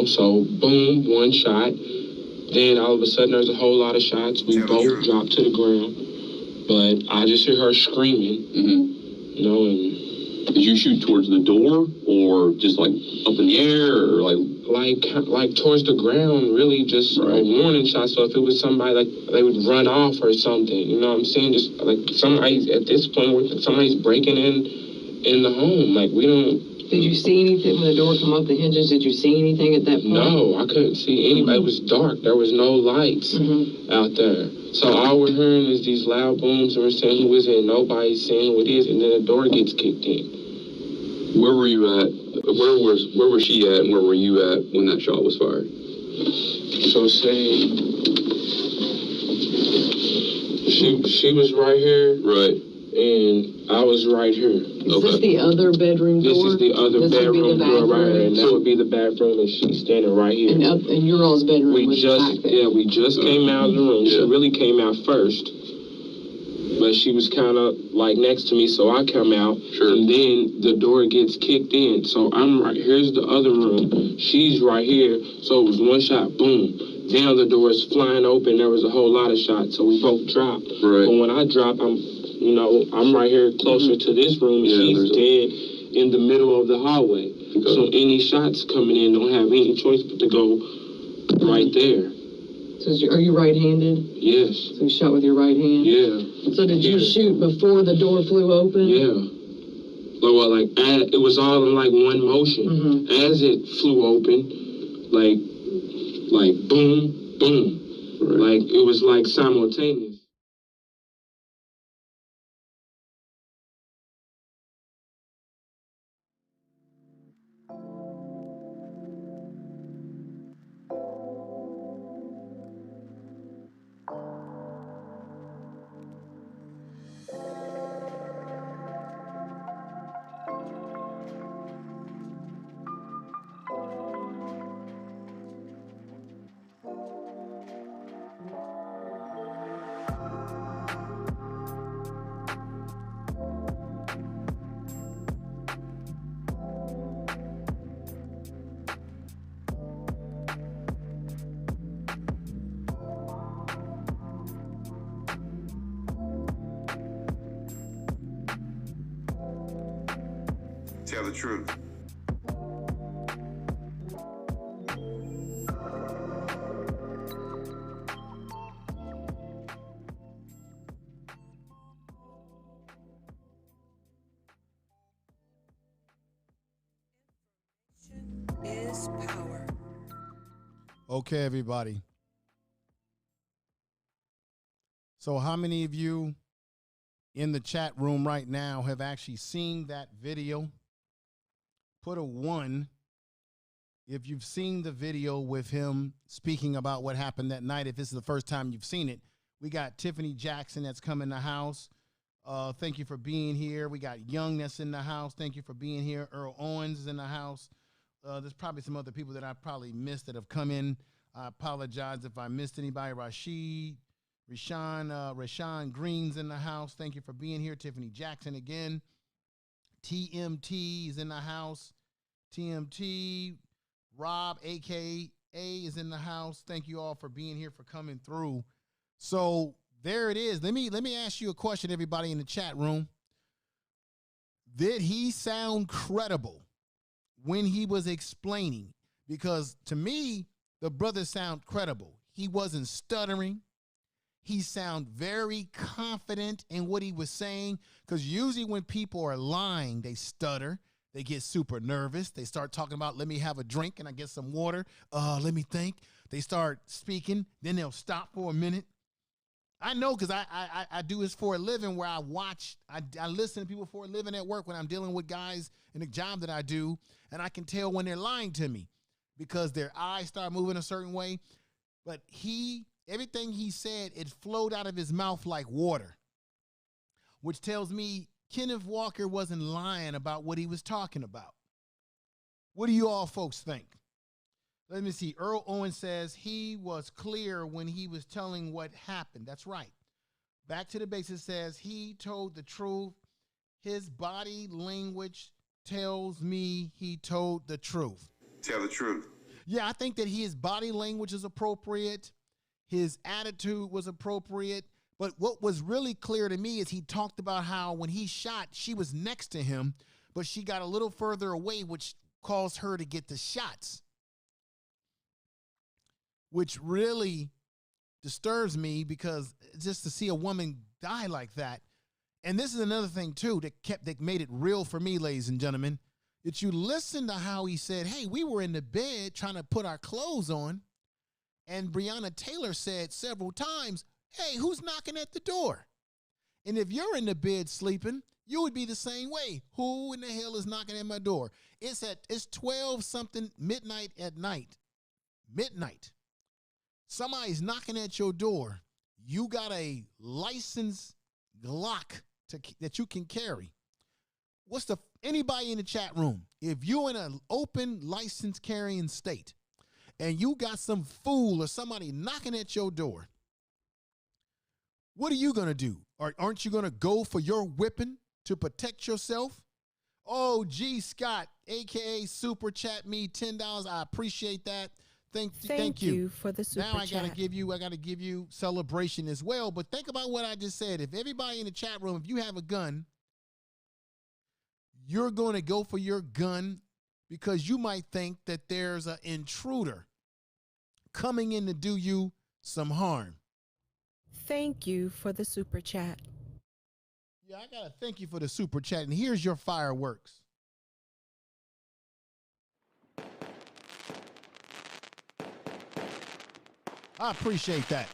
So boom, one shot. Then all of a sudden there's a whole lot of shots. We both dropped to the ground. But I just hear her screaming. And did you shoot towards the door or just like up in the air or like towards the ground, really just a warning shot. So if it was somebody, like they would run off or something, you know what I'm saying? Just like somebody's at this point, somebody's breaking in the home. Like we don't. Did you see anything when the door come off the hinges? Did you see anything at that point? No, I couldn't see anybody. It was dark. There was no lights out there. So all we're hearing is these loud booms, and we're saying who is it, and nobody's saying who it is, and then the door gets kicked in. Where were you at? Where was she at, and where were you at when that shot was fired? So say she was right here. Right. And I was right here. Is this the other bedroom door? This is the other bedroom door right here, and that So, would be the bathroom, and she's standing right here. And your all's bedroom we was just back there. we just came out of the room. She really came out first. but she was kind of like next to me, so I come out. Sure. And then the door gets kicked in. So I'm right, here's the other room. She's right here. So it was one shot, boom. Now the door is flying open. There was a whole lot of shots, so we both dropped. Right. But when I drop, I'm right here closer to this room, and she's dead in the middle of the hallway. Okay. So any shots coming in don't have any choice but to go right there. So are you right-handed? Yes. So you shot with your right hand? Yeah. So did you shoot before the door flew open? Yeah. Well, it was all in like one motion. As it flew open, like boom, boom. Right. Like it was like simultaneous. Tell the truth. Is power. Okay, everybody. So how many of you in the chat room right now have actually seen that video? Put a 1 if you've seen the video with him speaking about what happened that night. If this is the first time you've seen it, we got Tiffany Jackson that's come in the house. Thank you for being here. We got Young that's in the house. Thank you for being here. Earl Owens is in the house. There's probably some other people that I probably missed that have come in. I apologize if I missed anybody. Rashawn Green's in the house. Thank you for being here. Tiffany Jackson again. TMT is in the house. TMT, Rob, AKA, is in the house. Thank you all for being here, for coming through. So there it is. Let me ask you a question, everybody in the chat room. Did he sound credible when he was explaining? Because to me, the brother sounded credible. He wasn't stuttering. He sounded very confident in what he was saying, because usually when people are lying, they stutter. They get super nervous. They start talking about, let me have a drink and I get some water. Let me think. They start speaking. Then they'll stop for a minute. I know, because I do this for a living, where I listen to people for a living at work when I'm dealing with guys in the job that I do, and I can tell when they're lying to me because their eyes start moving a certain way. But everything he said, it flowed out of his mouth like water, which tells me Kenneth Walker wasn't lying about what he was talking about. What do you all folks think? Let me see. Earl Owen says he was clear when he was telling what happened. That's right. Back to the Basics says he told the truth. His body language tells me he told the truth. Tell the truth. Yeah, I think that his body language is appropriate. His attitude was appropriate. But what was really clear to me is he talked about how when he shot, she was next to him, but she got a little further away, which caused her to get the shots, which really disturbs me, because just to see a woman die like that. And this is another thing too that made it real for me, ladies and gentlemen, that you listen to how he said, hey, we were in the bed trying to put our clothes on, and breonna-Taylor said several times, hey, who's knocking at the door? And if you're in the bed sleeping, you would be the same way. Who in the hell is knocking at my door? It's 12 something midnight at night. Midnight. Somebody's knocking at your door. You got a licensed Glock that you can carry. Anybody in the chat room, if you're in an open license carrying state and you got some fool or somebody knocking at your door, What are you going to do? Aren't you going to go for your whipping to protect yourself? Oh, G. Scott, a.k.a. Super Chat me $10. I appreciate that. Thank you for the super now I chat. gotta give you celebration as well. But think about what I just said. If everybody in the chat room, if you have a gun, you're going to go for your gun because you might think that there's an intruder coming in to do you some harm. Thank you for the super chat. Yeah, I gotta thank you for the super chat. And here's your fireworks. I appreciate that.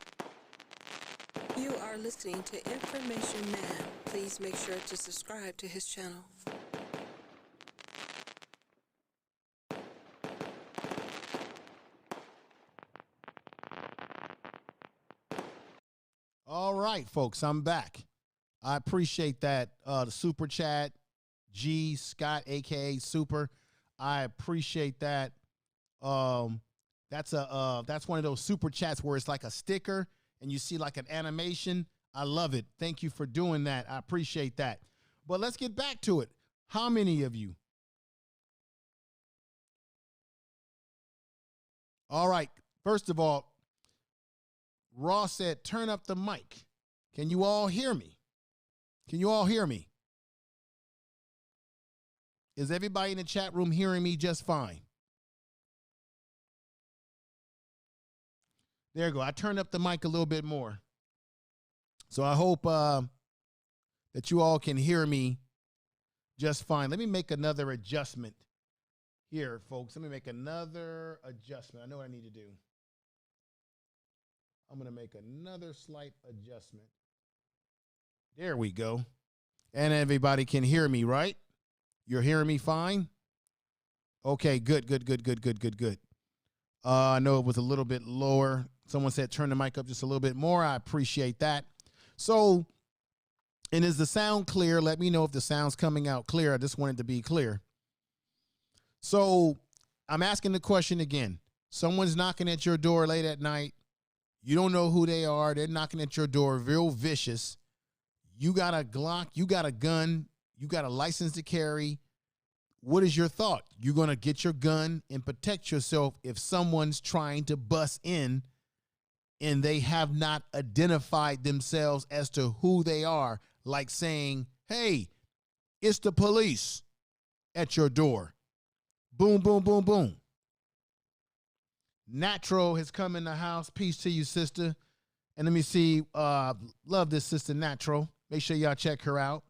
You are listening to Information Man. Please make sure to subscribe to his channel. All right, folks, I'm back. I appreciate that. The super chat, G Scott, aka Super. I appreciate that. That's one of those super chats where it's like a sticker and you see like an animation. I love it. Thank you for doing that. I appreciate that. But let's get back to it. How many of you? All right. First of all, Ross said, turn up the mic. Can you all hear me? Can you all hear me? Is everybody in the chat room hearing me just fine? There you go. I turned up the mic a little bit more. So I hope that you all can hear me just fine. Let me make another adjustment here, folks. Let me make another adjustment. I know what I need to do. I'm going to make another slight adjustment. There we go. And everybody can hear me, right? You're hearing me fine? Okay, good. I know it was a little bit lower. Someone said turn the mic up just a little bit more. I appreciate that. So, and is the sound clear? Let me know if the sound's coming out clear. I just wanted to be clear. So, I'm asking the question again. Someone's knocking at your door late at night. You don't know who they are. They're knocking at your door, real vicious. You got a Glock, you got a gun, you got a license to carry. What is your thought? You're going to get your gun and protect yourself if someone's trying to bust in and they have not identified themselves as to who they are, like saying, hey, it's the police at your door. Boom, boom, boom, boom. Natural has come in the house. Peace to you, sister. And let me see. Love this sister, Natural. Make sure y'all check her out.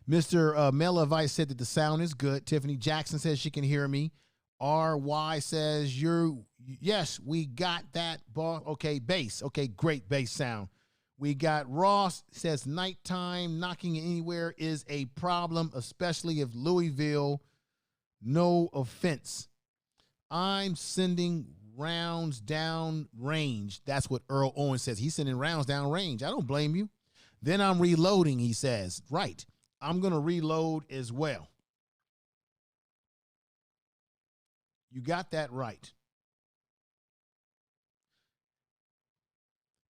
Mr. Mel Vice said that the sound is good. Tiffany Jackson says she can hear me. RY says yes, we got that. Okay, bass. Okay, great bass sound. We got Ross says nighttime knocking anywhere is a problem, especially if Louisville, no offense. I'm sending rounds down range. That's what Earl Owens says. He's sending rounds down range. I don't blame you. Then I'm reloading, he says. Right. I'm going to reload as well. You got that right.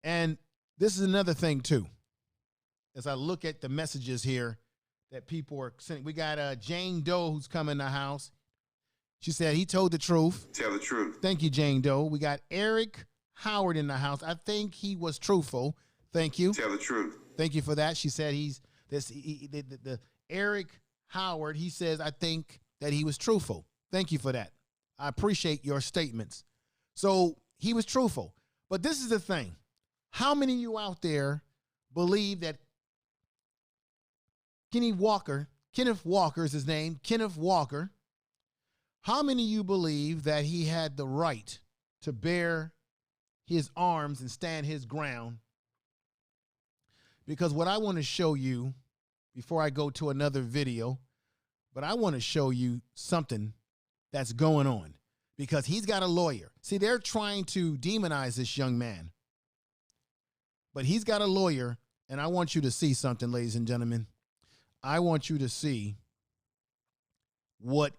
And this is another thing, too. As I look at the messages here that people are sending. We got Jane Doe who's come in the house. She said he told the truth. Tell the truth. Thank you, Jane Doe. We got Eric Howard in the house. I think he was truthful. Thank you. Tell the truth. Thank you for that. She said the Eric Howard, he says, I think that he was truthful. Thank you for that. I appreciate your statements. So he was truthful. But this is the thing. How many of you out there believe that Kenneth Walker is his name, Kenneth Walker, how many of you believe that he had the right to bear his arms and stand his ground? Because what I want to show you before I go to another video, but I want to show you something that's going on because he's got a lawyer. See, they're trying to demonize this young man, but he's got a lawyer, and I want you to see something, ladies and gentlemen. I want you to see what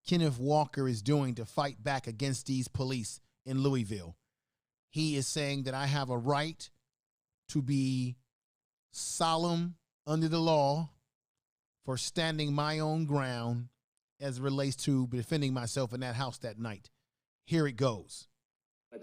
Kenneth Walker is doing to fight back against these police in Louisville. He is saying that I have a right to be solemn under the law for standing my own ground as it relates to defending myself in that house that night. Here it goes.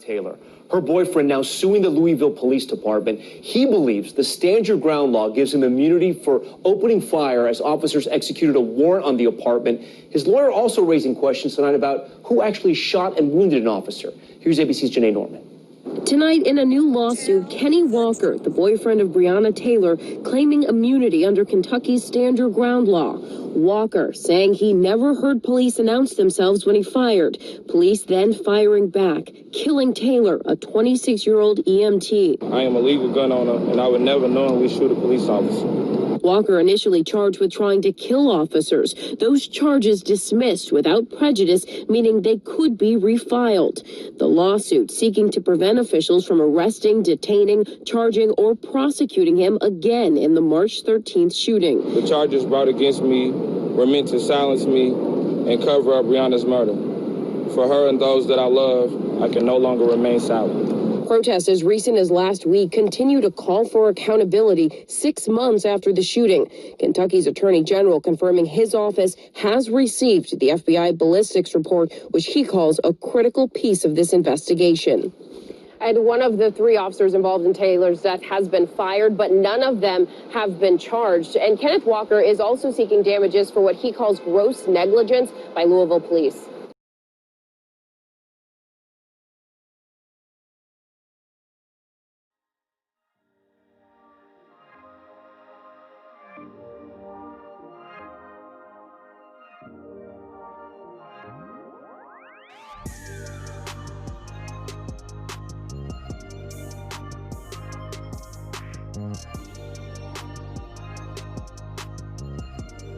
Taylor, her boyfriend now suing the Louisville Police Department. He believes the stand your ground law gives him immunity for opening fire as officers executed a warrant on the apartment. His lawyer also raising questions tonight about who actually shot and wounded an officer. Here's ABC's Janae Norman. Tonight, in a new lawsuit, Kenneth Walker, the boyfriend of Breonna-Taylor, claiming immunity under Kentucky's stand your ground law. Walker saying he never heard police announce themselves when he fired. Police then firing back, killing Taylor, a 26-year-old EMT. I am a legal gun owner, and I would never knowingly shoot a police officer. Walker initially charged with trying to kill officers. Those charges dismissed without prejudice, meaning they could be refiled. The lawsuit seeking to prevent officials from arresting, detaining, charging, or prosecuting him again in the March 13th shooting. The charges brought against me were meant to silence me and cover up Breonna's murder. For her and those that I love, I can no longer remain silent. Protests as recent as last week continue to call for accountability 6 months after the shooting. Kentucky's Attorney General confirming his office has received the FBI ballistics report, which he calls a critical piece of this investigation. And one of the 3 officers involved in Taylor's death has been fired, but none of them have been charged. And Kenneth Walker is also seeking damages for what he calls gross negligence by Louisville police.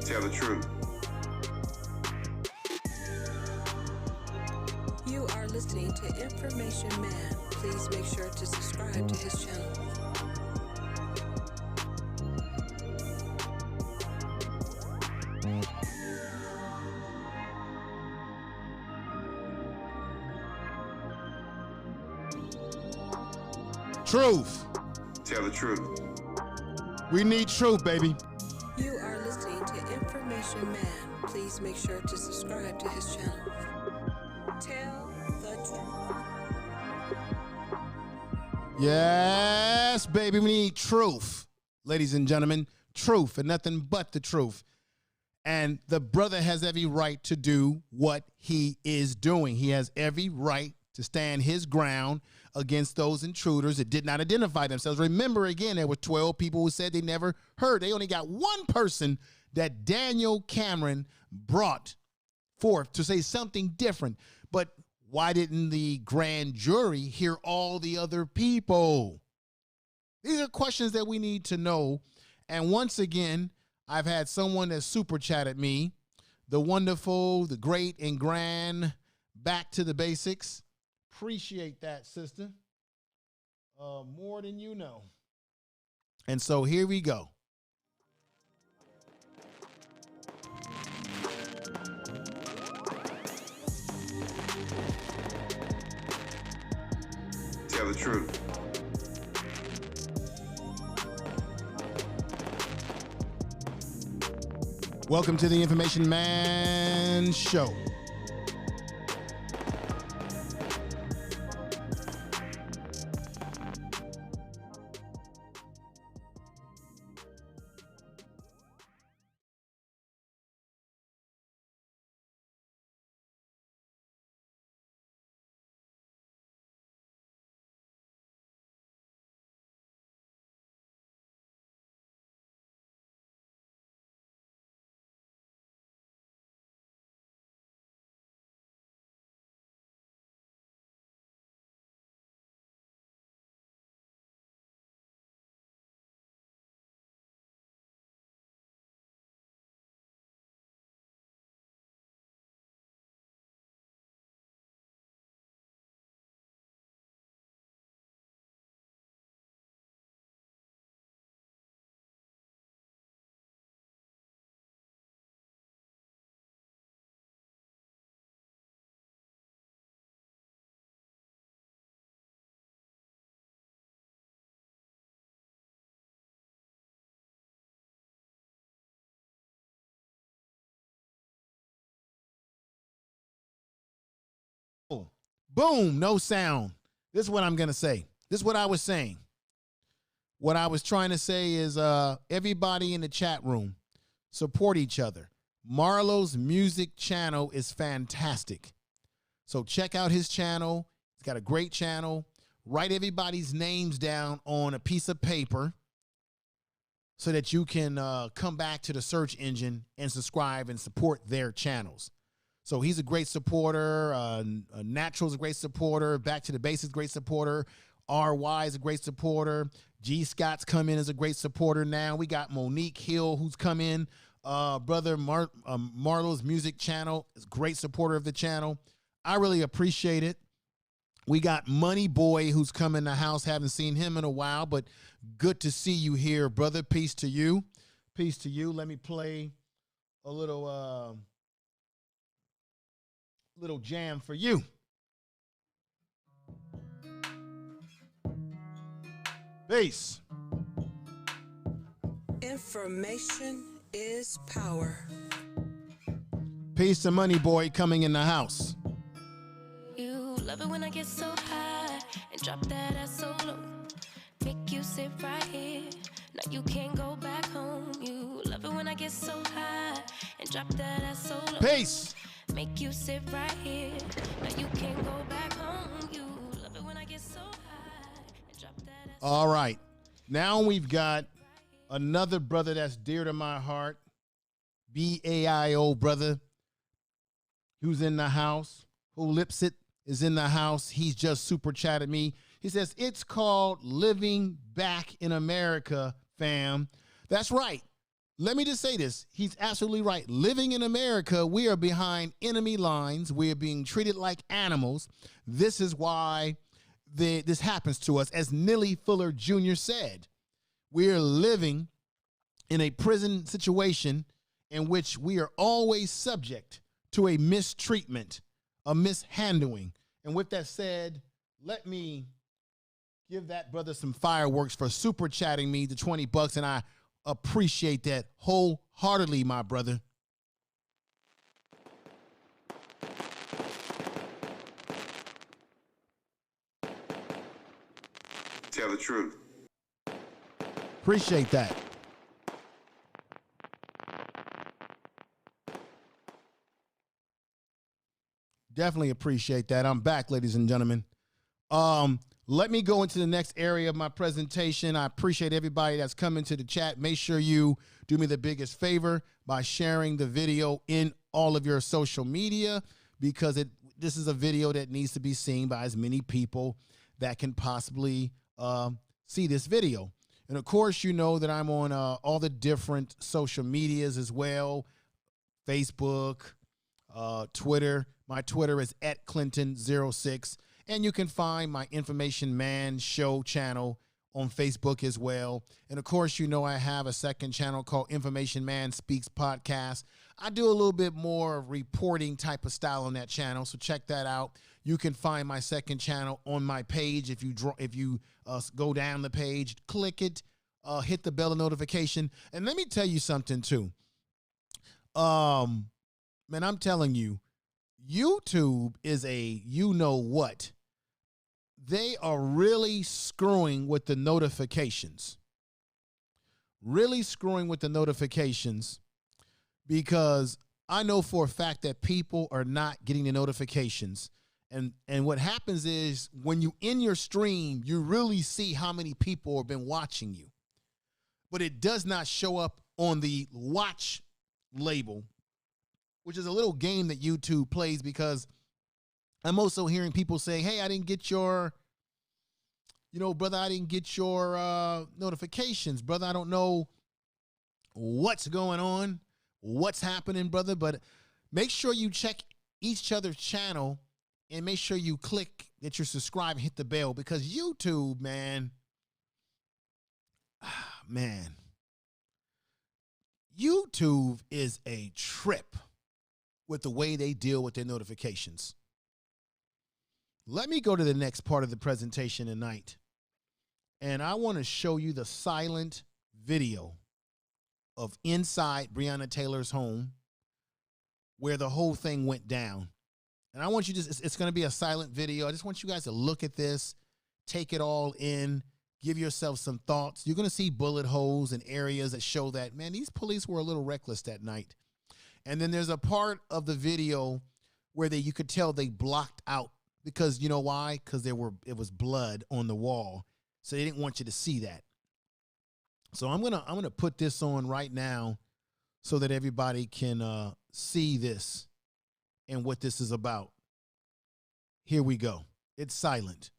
Tell the truth. You are listening to Information Man. Please make sure to subscribe to his channel. Truth. Tell the truth. We need truth, baby. You are listening to Information Man. Please make sure to subscribe to his channel. Tell the truth. Yes, baby, we need truth. Ladies and gentlemen, truth and nothing but the truth. And the brother has every right to do what he is doing. He has every right to stand his ground against those intruders that did not identify themselves. Remember, again, there were 12 people who said they never heard. They only got one person that Daniel Cameron brought forth to say something different. But why didn't the grand jury hear all the other people? These are questions that we need to know. And once again, I've had someone that super chatted me, the wonderful, the great and grand, back to the basics. Appreciate that, sister. More than you know. And so here we go. Tell the truth. Welcome to the Information Man Show. Boom, no sound. This is what I'm going to say. This is what I was saying. What I was trying to say is everybody in the chat room, support each other. Marlo's music channel is fantastic. So check out his channel. He's got a great channel. Write everybody's names down on a piece of paper so that you can come back to the search engine and subscribe and support their channels. So he's a great supporter. Natural's a great supporter. Back to the Basics, great supporter. RY is a great supporter. G Scott's come in as a great supporter now. We got Monique Hill who's come in. Brother Marlo's music channel is a great supporter of the channel. I really appreciate it. We got Money Boy who's come in the house. Haven't seen him in a while, but good to see you here, brother. Peace to you. Peace to you. Let me play a little jam for you. Peace. Information is power. Peace to Money Boy coming in the house. You love it when I get so high and drop that ass so low. Make you sit right here. Now you can't go back home. You love it when I get so high and drop that ass so low. Peace. Make you sit right here. Now you can't go back home. You love it when I get so high and drop that ass. All right. Now we've got another brother that's dear to my heart. BAIO brother who's in the house. Who lips it is in the house. He's just super chatted me. He says, it's called Living Back in America, fam. That's right. Let me just say this. He's absolutely right. Living in America, we are behind enemy lines. We are being treated like animals. This is why this happens to us. As Nilly Fuller Jr. said, we are living in a prison situation in which we are always subject to a mistreatment, a mishandling. And with that said, let me give that brother some fireworks for super chatting me the $20, and I appreciate that wholeheartedly, my brother. Tell the truth. Appreciate that. Definitely appreciate that. I'm back, ladies and gentlemen. Let me go into the next area of my presentation. I appreciate everybody that's coming to the chat. Make sure you do me the biggest favor by sharing the video in all of your social media, because this is a video that needs to be seen by as many people that can possibly see this video. And of course, you know that I'm on all the different social medias as well. Facebook, Twitter. My Twitter is @Clinton06. And you can find my Information Man Show channel on Facebook as well. And of course, you know I have a second channel called Information Man Speaks Podcast. I do a little bit more reporting type of style on that channel, so check that out. You can find my second channel on my page. If you go down the page, click it, hit the bell of notification. And let me tell you something too. Man, I'm telling you, YouTube is a you-know-what. They are really screwing with the notifications. Really screwing with the notifications, because I know for a fact that people are not getting the notifications. And what happens is when you in your stream, you really see how many people have been watching you. But it does not show up on the watch label, which is a little game that YouTube plays, because I'm also hearing people say, hey, I didn't get your, brother, I didn't get your notifications, brother. I don't know what's going on, what's happening, brother. But make sure you check each other's channel and make sure you click that you're subscribed and hit the bell, because YouTube, man, YouTube is a trip with the way they deal with their notifications. Let me go to the next part of the presentation tonight. And I want to show you the silent video of inside Breonna Taylor's home, where the whole thing went down. And I want you to, it's going to be a silent video. I just want you guys to look at this, take it all in, give yourself some thoughts. You're going to see bullet holes and areas that show that, man, these police were a little reckless that night. And then there's a part of the video where you could tell they blocked out because, you know why? Because it was blood on the wall. So they didn't want you to see that. So I'm gonna put this on right now so that everybody can see this and what this is about. Here we go. It's silent.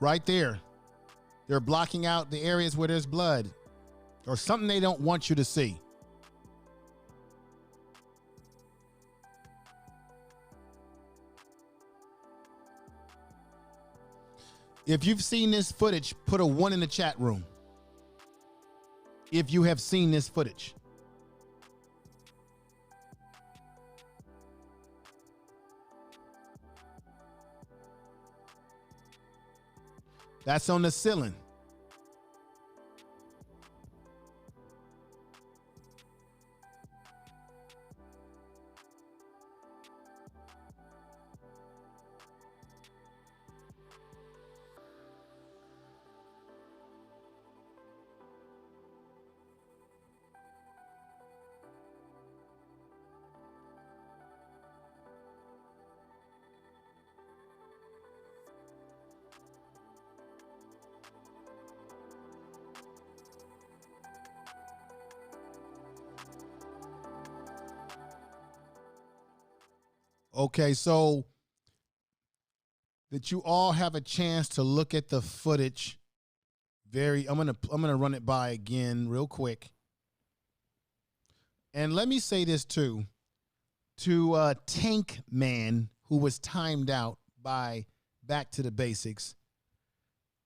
Right there. They're blocking out the areas where there's blood or something they don't want you to see. If you've seen this footage, put a 1 in the chat room. If you have seen this footage. That's on the ceiling. Okay, so that you all have a chance to look at the footage. I'm gonna run it by again real quick. And let me say this too, to Tank Man, who was timed out by Back to the Basics.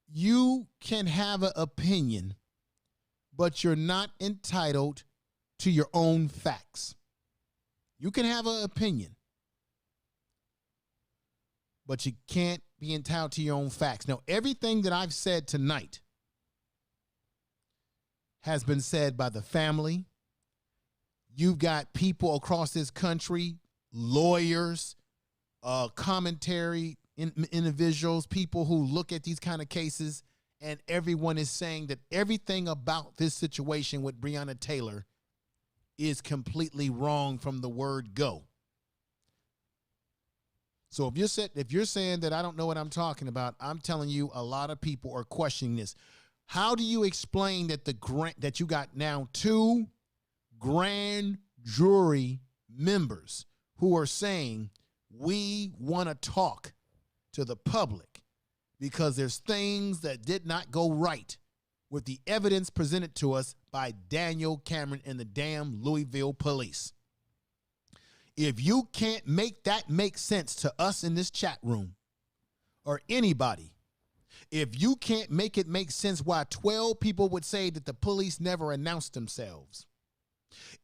You can have an opinion, but you're not entitled to your own facts. You can have an opinion, but you can't be entitled to your own facts. Now, everything that I've said tonight has been said by the family. You've got people across this country, lawyers, commentary individuals, people who look at these kind of cases, and everyone is saying that everything about this situation with Breonna Taylor is completely wrong from the word go. So if you're saying that I don't know what I'm talking about, I'm telling you a lot of people are questioning this. How do you explain that that you got now 2 grand jury members who are saying we want to talk to the public because there's things that did not go right with the evidence presented to us by Daniel Cameron and the damn Louisville police? If you can't make that make sense to us in this chat room or anybody, if you can't make it make sense why 12 people would say that the police never announced themselves,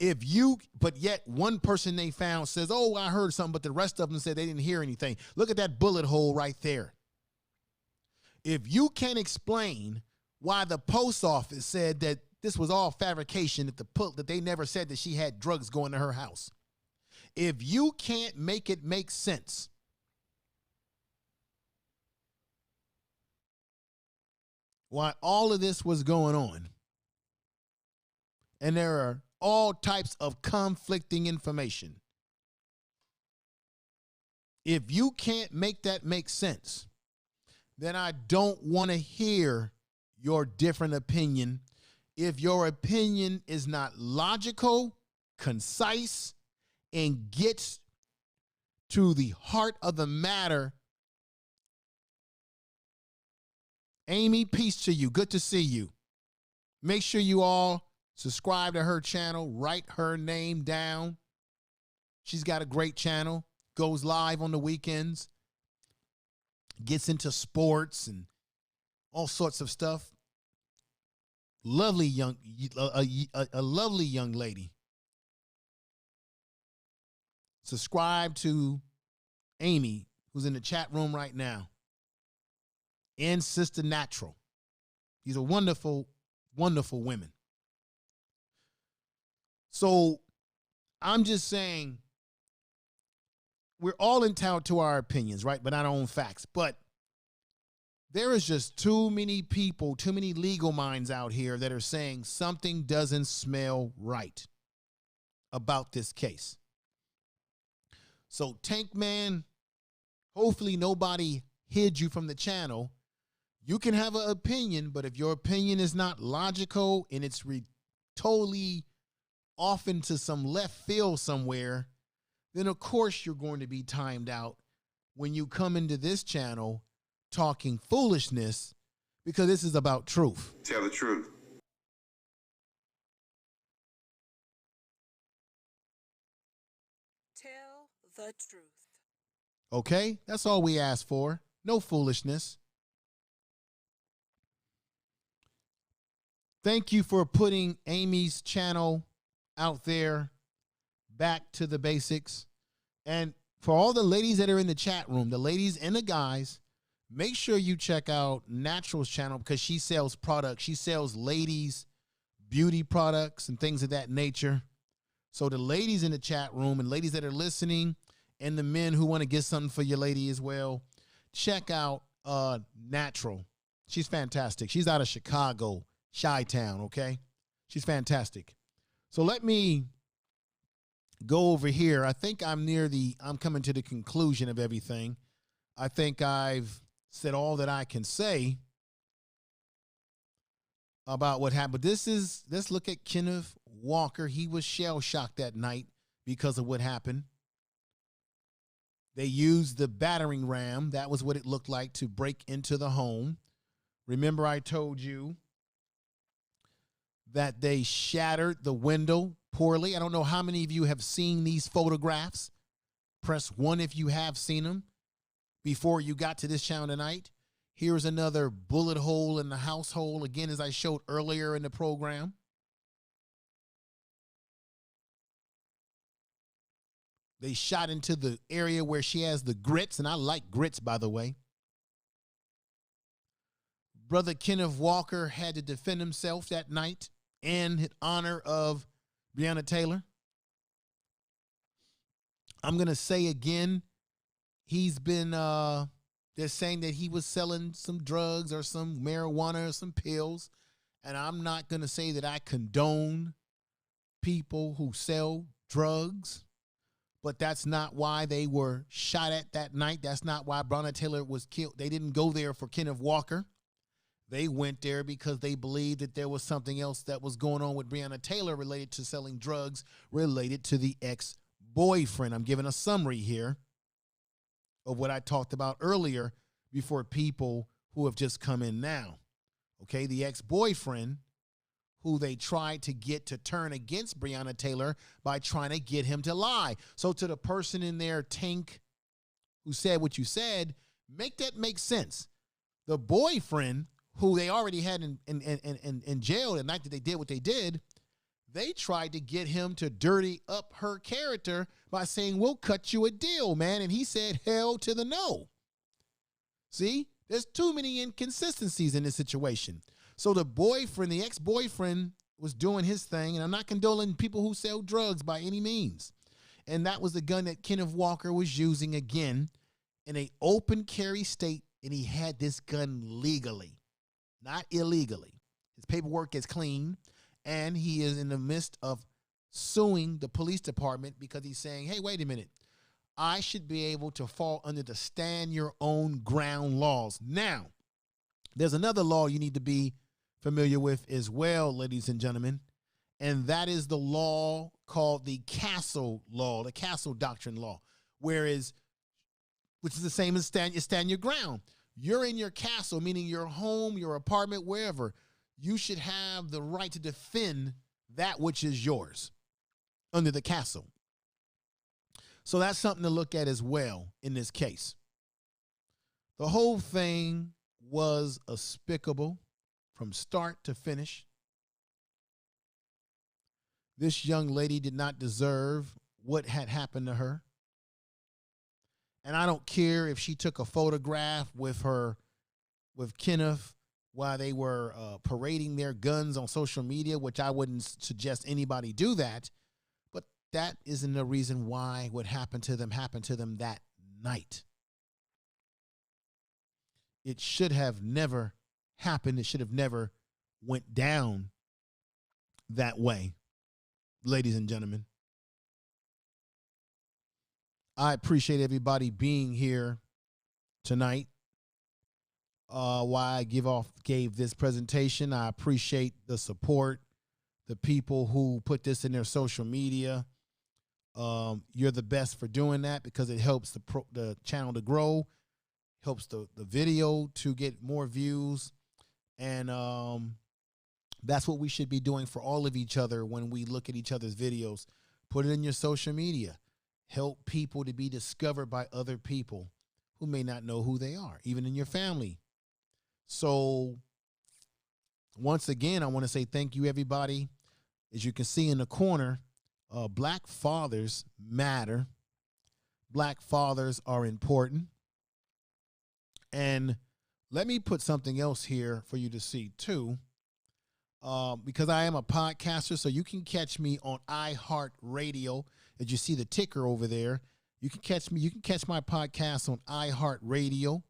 but yet one person they found says, oh, I heard something, but the rest of them said they didn't hear anything. Look at that bullet hole right there. If you can't explain why the post office said that this was all fabrication, that they never said that she had drugs going to her house, if you can't make it make sense, why all of this was going on, and there are all types of conflicting information, if you can't make that make sense, then I don't want to hear your different opinion, if your opinion is not logical, concise, and gets to the heart of the matter, Amy, peace to you. Good to see you. Make sure you all subscribe to her channel. Write her name down. She's got a great channel. Goes live on the weekends. Gets into sports and all sorts of stuff. Lovely young, a lovely young lady. Subscribe to Amy, who's in the chat room right now. And Sister Natural. These are wonderful, wonderful women. So I'm just saying, we're all entitled to our opinions, right? But not our own facts. But there is just too many people, too many legal minds out here that are saying something doesn't smell right about this case. So Tank Man, hopefully nobody hid you from the channel. You can have an opinion, but if your opinion is not logical and it's totally off into some left field somewhere, then of course you're going to be timed out when you come into this channel talking foolishness, because this is about truth. Tell the truth. Tell the truth. Okay? That's all we ask for. No foolishness. Thank you for putting Amy's channel out there, back to the basics. And for all the ladies that are in the chat room, the ladies and the guys, make sure you check out Natural's channel, because she sells products. She sells ladies' beauty products and things of that nature. So the ladies in the chat room and ladies that are listening, and the men who want to get something for your lady as well, check out Natural. She's fantastic. She's out of Chicago, Chi-Town, okay? She's fantastic. So let me go over here. I think I'm coming to the conclusion of everything. I think I've said all that I can say about what happened. Let's look at Kenneth Walker. He was shell-shocked that night because of what happened. They used the battering ram. That was what it looked like to break into the home. Remember, I told you that they shattered the window poorly. I don't know how many of you have seen these photographs. Press 1 if you have seen them before you got to this channel tonight. Here's another bullet hole in the household, again, as I showed earlier in the program. They shot into the area where she has the grits, and I like grits, by the way. Brother Kenneth Walker had to defend himself that night in honor of Breonna Taylor. I'm going to say again, he's been, they're saying that he was selling some drugs or some marijuana or some pills. And I'm not going to say that I condone people who sell drugs, but that's not why they were shot at that night. That's not why Breonna Taylor was killed. They didn't go there for Kenneth Walker. They went there because they believed that there was something else that was going on with Breonna Taylor related to selling drugs related to the ex-boyfriend. I'm giving a summary here of what I talked about earlier before people who have just come in now. Okay, the ex-boyfriend who they tried to get to turn against Breonna Taylor by trying to get him to lie. So to the person in there, Tank, who said what you said, make that make sense. The boyfriend, who they already had in jail the night that they did what they did, they tried to get him to dirty up her character by saying, we'll cut you a deal, man. And he said, hell to the no. See, there's too many inconsistencies in this situation. So the boyfriend, the ex-boyfriend, was doing his thing, and I'm not condoning people who sell drugs by any means. And that was the gun that Kenneth Walker was using, again, in an open carry state, and he had this gun legally, not illegally. His paperwork is clean, and he is in the midst of suing the police department because he's saying, hey, wait a minute, I should be able to fall under the stand your own ground laws. Now, there's another law you need to be familiar with as well, ladies and gentlemen. And that is the law called the Castle Law, the Castle Doctrine Law, which is the same as stand your ground. You're in your castle, meaning your home, your apartment, wherever. You should have the right to defend that which is yours under the castle. So that's something to look at as well in this case. The whole thing was despicable from start to finish. This young lady did not deserve what had happened to her. And I don't care if she took a photograph with Kenneth while they were parading their guns on social media, which I wouldn't suggest anybody do that. But that isn't the reason why what happened to them that night. It should have never happened. It should have never went down that way, ladies and gentlemen. I appreciate everybody being here tonight. While I gave this presentation, I appreciate the support, the people who put this in their social media. You're the best for doing that because it helps the channel to grow, helps the video to get more views, and that's what we should be doing for all of each other when we look at each other's videos. Put it in your social media. Help people to be discovered by other people who may not know who they are, even in your family. So once again, I want to say thank you, everybody. As you can see in the corner, Black fathers matter. Black fathers are important. And let me put something else here for you to see too, because I am a podcaster, so you can catch me on iHeartRadio. As you see the ticker over there, you can catch me. You can catch my podcast on iHeartRadio.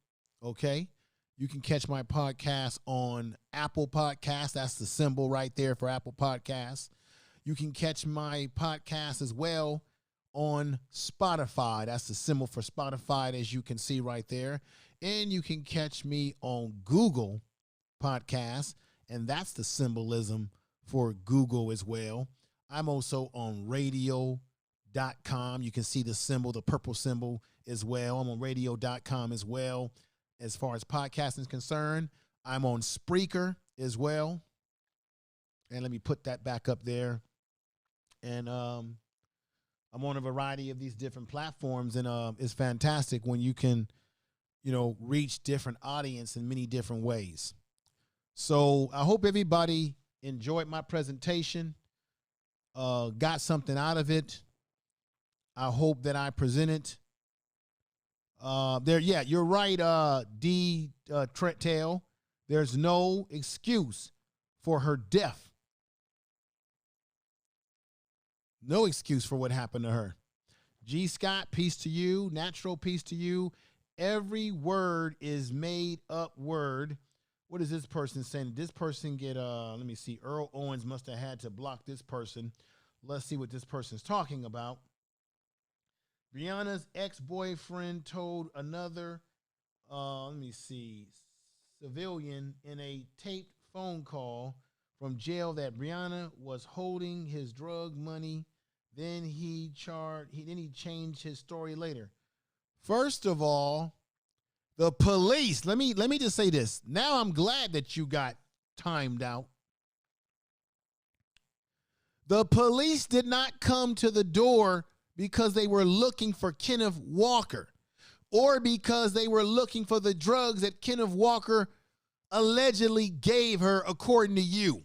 Okay. You can catch my podcast on Apple Podcasts. That's the symbol right there for Apple Podcasts. You can catch my podcast as well on Spotify. That's the symbol for Spotify, as you can see right there. And you can catch me on Google Podcasts, and that's the symbolism for Google as well. I'm also on radio.com. You can see the symbol, the purple symbol as well. I'm on radio.com as well. As far as podcasting is concerned, I'm on Spreaker as well. And let me put that back up there. And I'm on a variety of these different platforms, and it's fantastic when you can, reach different audience in many different ways. So I hope everybody enjoyed my presentation, got something out of it. I hope that I presented yeah, you're right, D. Trentail. There's no excuse for her death. No excuse for what happened to her. G. Scott, peace to you. Natural, peace to you. Every word is made up word. What is this person saying? Did this person get, let me see. Earl Owens must have had to block this person. Let's see what this person's talking about. Breonna's ex-boyfriend told another, let me see, civilian in a taped phone call from jail that Breonna was holding his drug money. Then he changed his story later. First of all, the police, let me just say this. Now I'm glad that you got timed out. The police did not come to the door because they were looking for Kenneth Walker or because they were looking for the drugs that Kenneth Walker allegedly gave her, according to you.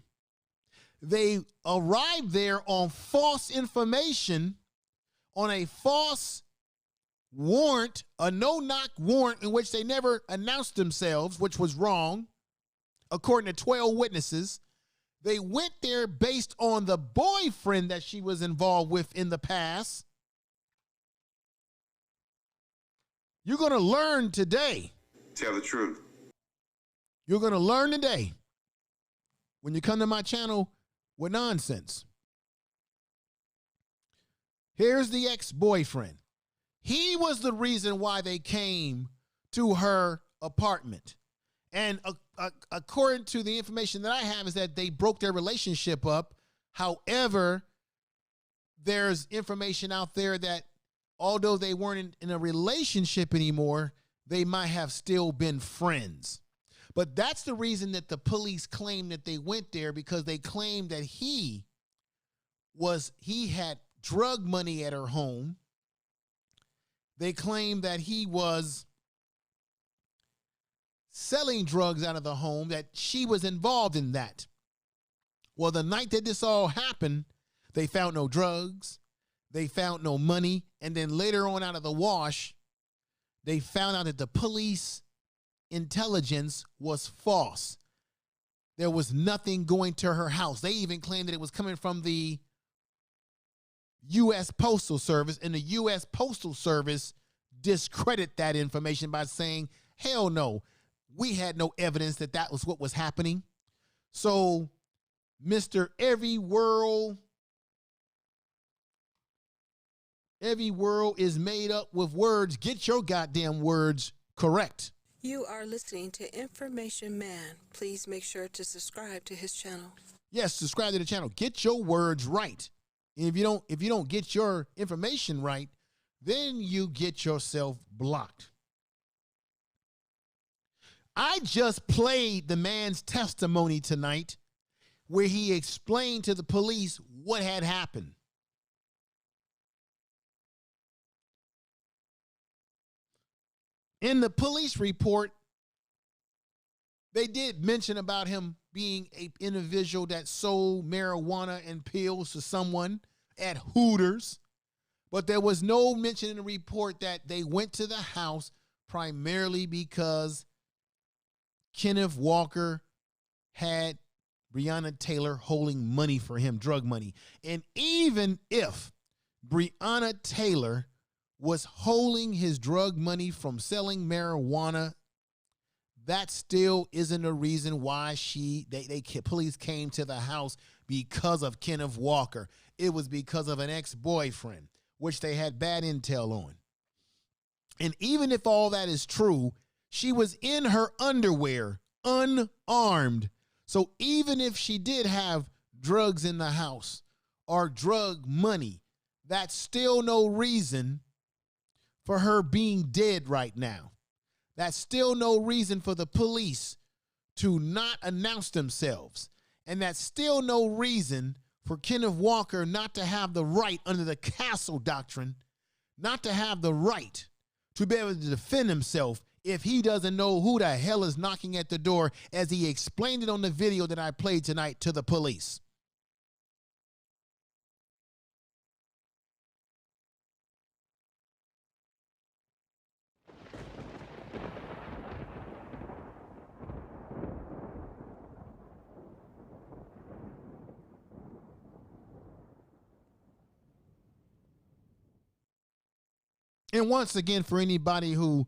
They arrived there on false information, on a false warrant, a no-knock warrant in which they never announced themselves, which was wrong, according to 12 witnesses. They went there based on the boyfriend that she was involved with in the past. You're going to learn today. Tell the truth. You're going to learn today when you come to my channel with nonsense. Here's the ex-boyfriend. He was the reason why they came to her apartment. And according to the information that I have is that they broke their relationship up. However, there's information out there that although they weren't in a relationship anymore, they might have still been friends. But that's the reason that the police claim that they went there, because they claimed that he had drug money at her home. They claimed that he was selling drugs out of the home, that she was involved in that. Well, the night that this all happened, they found no drugs, they found no money, and then later on out of the wash, they found out that the police intelligence was false. There was nothing going to her house. They even claimed that it was coming from the U.S. Postal Service, and the U.S. Postal Service discredited that information by saying, hell no, we had no evidence that that was what was happening. So, Mr. Every world is made up with words. Get your goddamn words correct. You are listening to Information Man. Please make sure to subscribe to his channel. Yes, subscribe to the channel. Get your words right. And if you don't get your information right, then you get yourself blocked. I just played the man's testimony tonight where he explained to the police what had happened. In the police report, they did mention about him being an individual that sold marijuana and pills to someone at Hooters, but there was no mention in the report that they went to the house primarily because Kenneth Walker had Breonna Taylor holding money for him, drug money. And even if Breonna Taylor was holding his drug money from selling marijuana, that still isn't a reason why police came to the house because of Kenneth Walker. It was because of an ex-boyfriend, which they had bad intel on. And even if all that is true, she was in her underwear, unarmed. So even if she did have drugs in the house or drug money, that's still no reason for her being dead right now. That's still no reason for the police to not announce themselves. And that's still no reason for Kenneth Walker not to have the right under the Castle Doctrine, not to have the right to be able to defend himself if he doesn't know who the hell is knocking at the door, as he explained it on the video that I played tonight to the police. And once again, for anybody who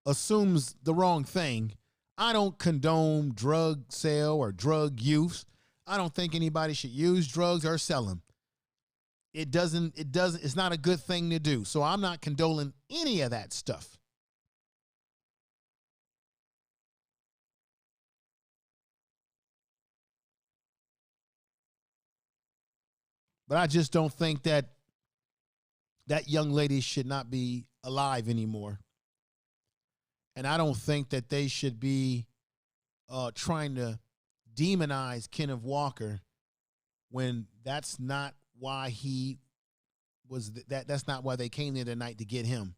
assumes the wrong thing, I don't condone drug sale or drug use. I don't think anybody should use drugs or sell them. It's not a good thing to do. So I'm not condoning any of that stuff. But I just don't think that that young lady should not be alive anymore. And I don't think that they should be trying to demonize Kenneth Walker when that's not why he was that's not why they came there tonight to get him.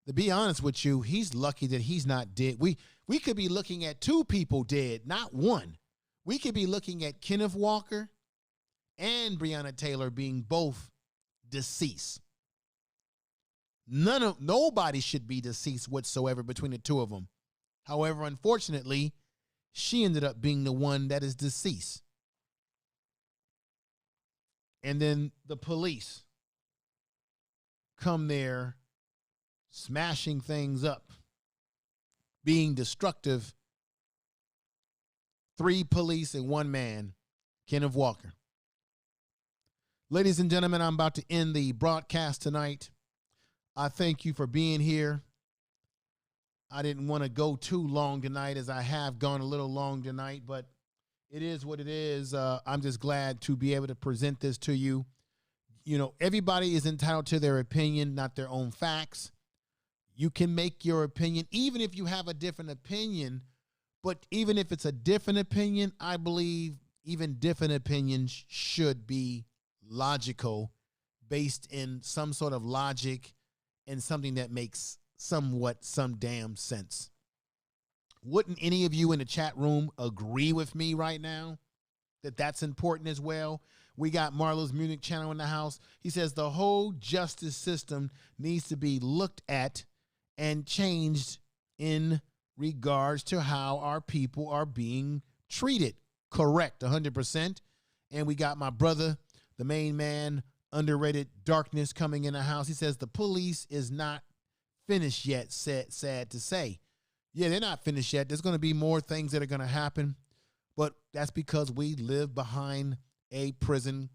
To be honest with you, he's lucky that he's not dead. We could be looking at two people dead, not one. We could be looking at Kenneth Walker and Breonna Taylor being both deceased. Nobody should be deceased whatsoever between the two of them. However, unfortunately, she ended up being the one that is deceased. And then the police come there smashing things up, being destructive. 3 police and 1 man, Kenneth Walker. Ladies and gentlemen, I'm about to end the broadcast tonight. I thank you for being here. I didn't want to go too long tonight, as I have gone a little long tonight, but it is what it is. I'm just glad to be able to present this to you. You know, everybody is entitled to their opinion, not their own facts. You can make your opinion, even if you have a different opinion. But even if it's a different opinion, I believe even different opinions should be logical, based in some sort of logic and something that makes some damn sense. Wouldn't any of you in the chat room agree with me right now that that's important as well? We got Marlo's Munich channel in the house. He says the whole justice system needs to be looked at and changed in regards to how our people are being treated. Correct, 100%. And we got my brother, the main man, Underrated Darkness, coming in the house. He says the police is not finished yet, sad to say. Yeah, they're not finished yet. There's going to be more things that are going to happen, but that's because we live behind a prison.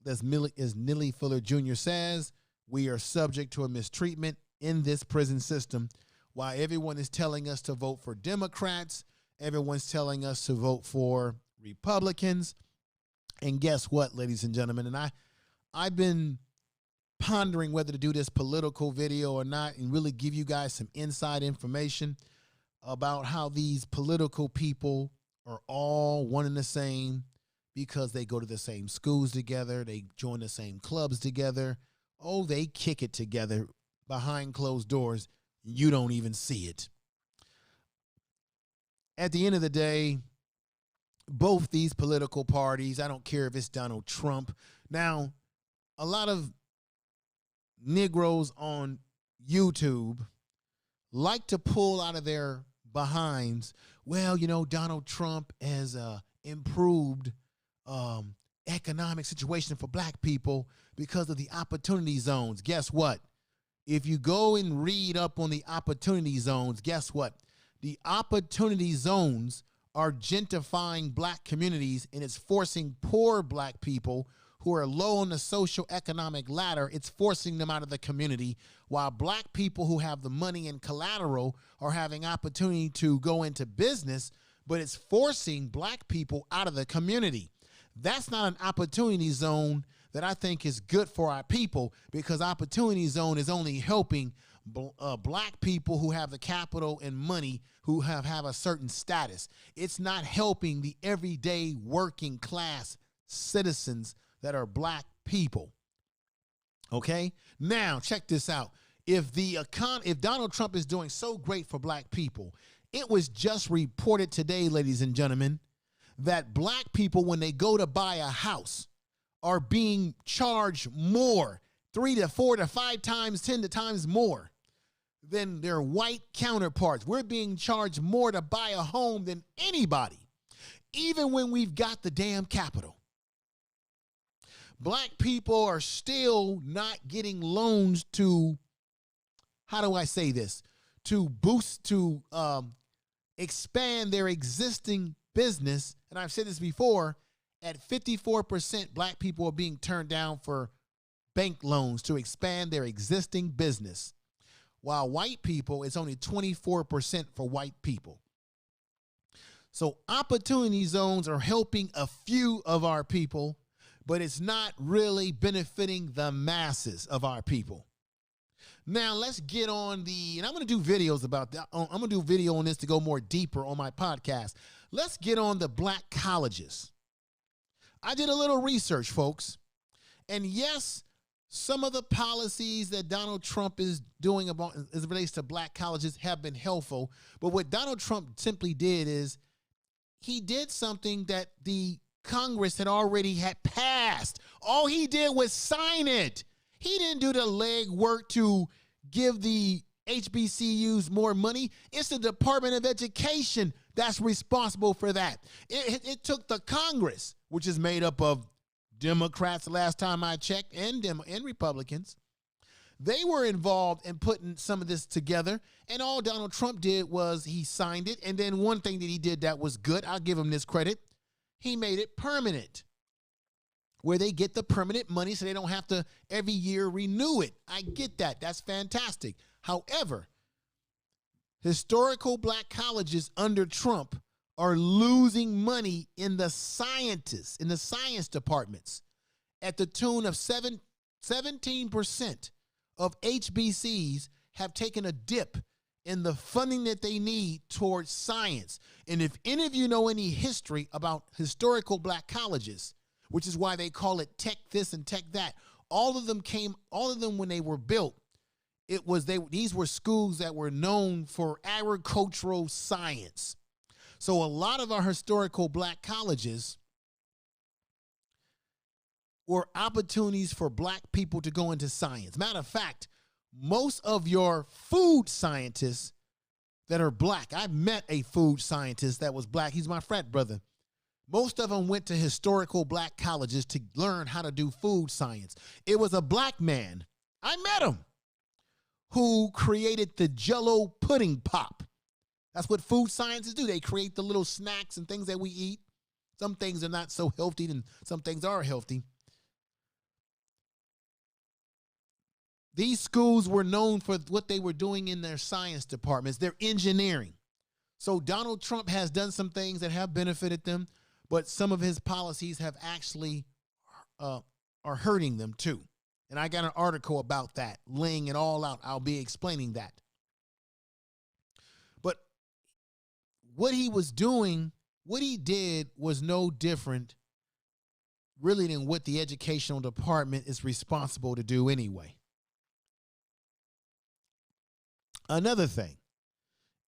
As Nilly Fuller Jr. says, we are subject to a mistreatment in this prison system. While everyone is telling us to vote for Democrats, everyone's telling us to vote for Republicans. And guess what, ladies and gentlemen? And I've been pondering whether to do this political video or not and really give you guys some inside information about how these political people are all one and the same, because they go to the same schools together, they join the same clubs together. Oh, they kick it together behind closed doors. You don't even see it. At the end of the day, both these political parties, I don't care if it's Donald Trump. Now, a lot of Negroes on YouTube like to pull out of their behinds, well, you know, Donald Trump has improved economic situation for black people because of the opportunity zones. Guess what? If you go and read up on the opportunity zones, guess what? The opportunity zones are gentrifying black communities, and it's forcing poor black people who are low on the socioeconomic ladder, it's forcing them out of the community, while black people who have the money and collateral are having opportunity to go into business, but it's forcing black people out of the community. That's not an opportunity zone that I think is good for our people, because opportunity zone is only helping black people who have the capital and money, who have a certain status. It's not helping the everyday working class citizens that are black people. Okay? Now, check this out. If Donald Trump is doing so great for black people, it was just reported today, ladies and gentlemen, that black people, when they go to buy a house, are being charged more, 3 to 4 to 5 times, 10 times more than their white counterparts. We're being charged more to buy a home than anybody, even when we've got the damn capital. Black people are still not getting loans to, how do I say this, to boost, to expand their existing business. And I've said this before, at 54%, black people are being turned down for bank loans to expand their existing business, while white people, it's only 24% for white people. So opportunity zones are helping a few of our people, but it's not really benefiting the masses of our people. Now let's get on and I'm going to do videos about that. I'm going to do a video on this to go more deeper on my podcast. Let's get on the black colleges. I did a little research, folks. And yes, some of the policies that Donald Trump is doing about as it relates to black colleges have been helpful. But what Donald Trump simply did is he did something that the Congress had already passed. All he did was sign it. He didn't do the legwork to give the HBCUs more money. It's the Department of Education that's responsible for that. It took the Congress, which is made up of Democrats last time I checked, and Republicans. They were involved in putting some of this together, and all Donald Trump did was he signed it. And then one thing that he did that was good, I'll give him this credit, he made it permanent. where they get the permanent money so they don't have to every year renew it. I get that. That's fantastic. However, historical black colleges under Trump are losing money in the science departments at the tune of 17% of HBCs have taken a dip in the funding that they need towards science. And if any of you know any history about historical black colleges, which is why they call it tech this and tech that, all of them when they were built, these were schools that were known for agricultural science. So a lot of our historical black colleges were opportunities for black people to go into science. Matter of fact, most of your food scientists that are black, I met a food scientist that was black. He's my frat brother. Most of them went to historical black colleges to learn how to do food science. It was a black man, I met him, who created the Jell-O pudding pop. That's what food scientists do. They create the little snacks and things that we eat. Some things are not so healthy and some things are healthy. These schools were known for what they were doing in their science departments, their engineering. So Donald Trump has done some things that have benefited them, but some of his policies have actually are hurting them too. And I got an article about that, laying it all out. I'll be explaining that. But what he was doing, what he did was no different really than what the educational department is responsible to do anyway. Another thing,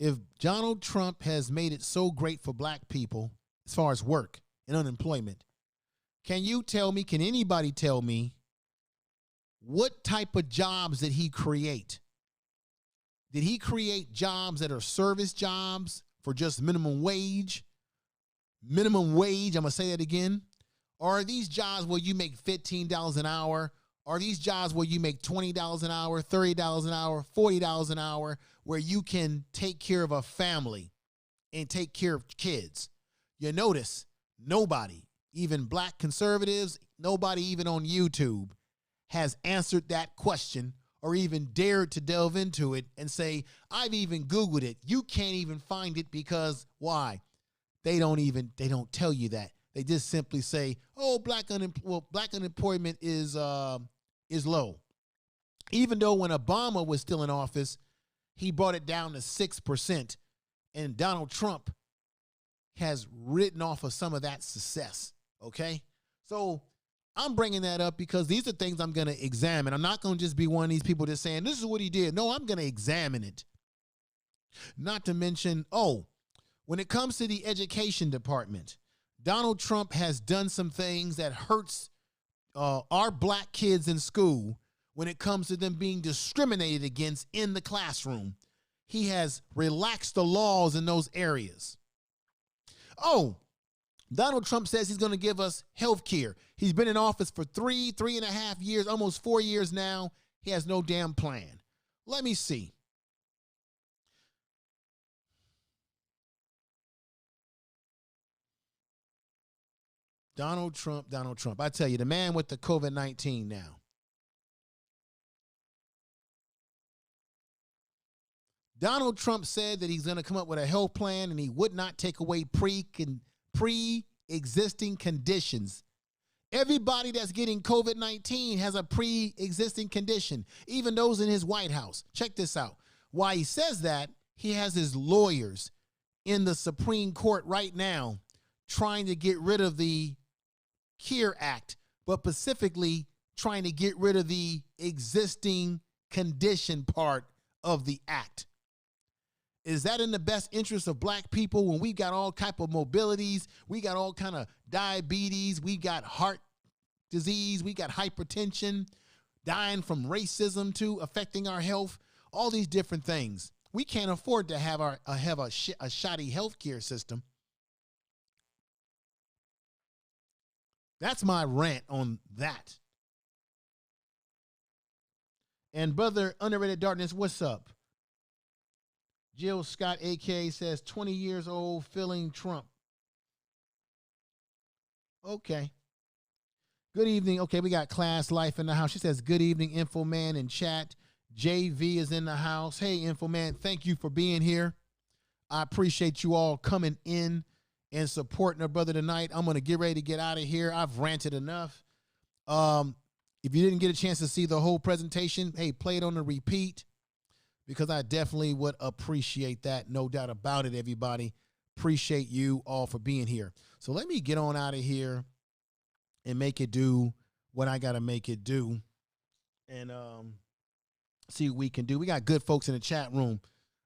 if Donald Trump has made it so great for black people as far as work and unemployment, can anybody tell me what type of jobs did he create? Did he create jobs that are service jobs for just minimum wage? Minimum wage, I'm going to say that again. Or are these jobs where you make $15 an hour? Are these jobs where you make $20 an hour, $30 an hour, $40 an hour, where you can take care of a family and take care of kids? You notice nobody, even black conservatives, nobody even on YouTube has answered that question or even dared to delve into it and say, I've even Googled it. You can't even find it because why? They don't tell you that. They just simply say, oh, black unemployment is low. Even though when Obama was still in office, he brought it down to 6%, and Donald Trump has written off of some of that success, okay? So I'm bringing that up because these are things I'm going to examine. I'm not going to just be one of these people just saying, this is what he did. No, I'm going to examine it. Not to mention, when it comes to the education department, Donald Trump has done some things that hurts our black kids in school when it comes to them being discriminated against in the classroom. He has relaxed the laws in those areas. Donald Trump says he's going to give us health care. He's been in office for 3.5 years, almost 4 years now. He has no damn plan. Let me see. Donald Trump. I tell you, the man with the COVID-19 now. Donald Trump said that he's going to come up with a health plan and he would not take away pre-existing conditions. Everybody that's getting COVID-19 has a pre-existing condition, even those in his White House. Check this out. Why he says that, he has his lawyers in the Supreme Court right now trying to get rid of the CARE Act, but specifically trying to get rid of the existing condition part of the act. Is that in the best interest of black people when we got all type of mobilities, we got all kind of diabetes, we got heart disease, we got hypertension, dying from racism too, affecting our health, all these different things. We can't afford to have a shoddy healthcare system. That's my rant on that. And brother Underrated Darkness, what's up? Jill Scott, a.k.a. says 20 years old, feeling Trump. Okay. Good evening. Okay, we got Class Life in the house. She says, good evening, Info Man in chat. JV is in the house. Hey, Info Man, thank you for being here. I appreciate you all coming in and supporting our brother tonight. I'm going to get ready to get out of here. I've ranted enough. If you didn't get a chance to see the whole presentation, hey, play it on the repeat because I definitely would appreciate that. No doubt about it, everybody. Appreciate you all for being here. So let me get on out of here and make it do what I got to make it do and see what we can do. We got good folks in the chat room.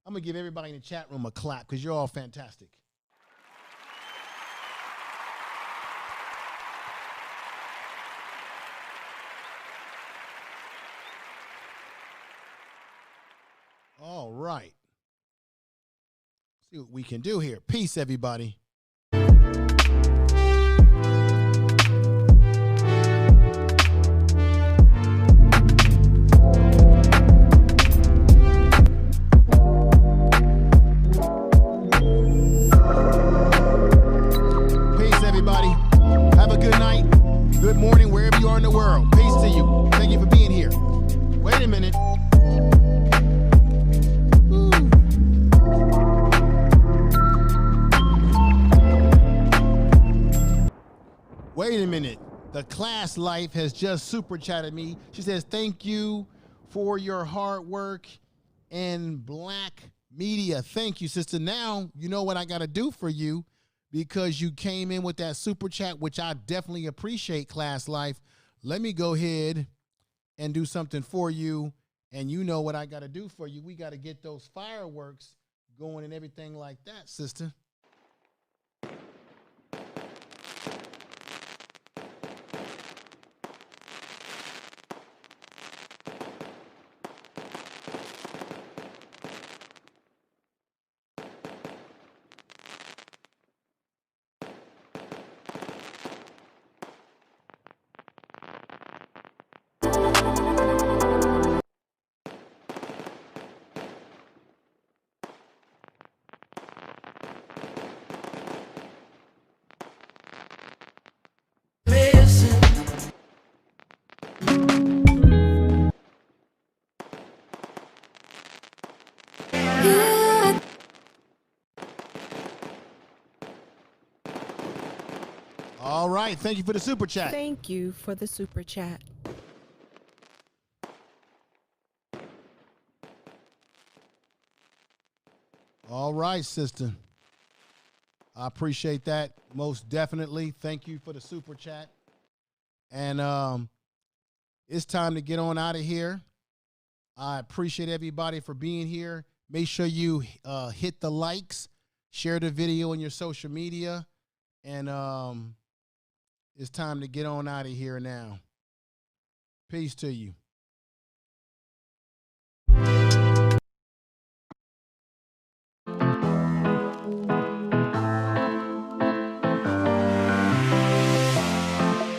I'm going to give everybody in the chat room a clap because you're all fantastic. All right. See what we can do here. Peace, everybody. Peace, everybody. Have a good night. Good morning, wherever you are in the world. Peace to you. Thank you for being here. Wait a minute. Wait a minute. The Class Life has just super chatted me. She says, thank you for your hard work in Black media. Thank you, sister. Now you know what I got to do for you because you came in with that super chat, which I definitely appreciate, Class Life. Let me go ahead and do something for you. And you know what I got to do for you. We got to get those fireworks going and everything like that, sister. All right. Thank you for the super chat. Thank you for the super chat. All right, sister. I appreciate that most definitely. Thank you for the super chat. And it's time to get on out of here. I appreciate everybody for being here. Make sure you hit the likes, share the video on your social media, and it's time to get on out of here now. Peace to you.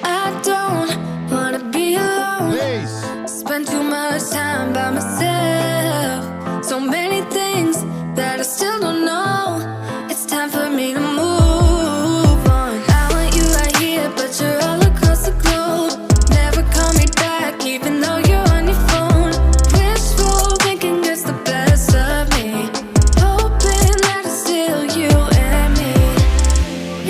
I don't wanna be alone. Peace. Spend too much time by myself. So many things that I still don't know. It's time for me to move on. I want you right here, but you're all across the globe. Never call me back, even though you're on your phone. Wishful thinking gets the best of me. Hoping that it's still you and me.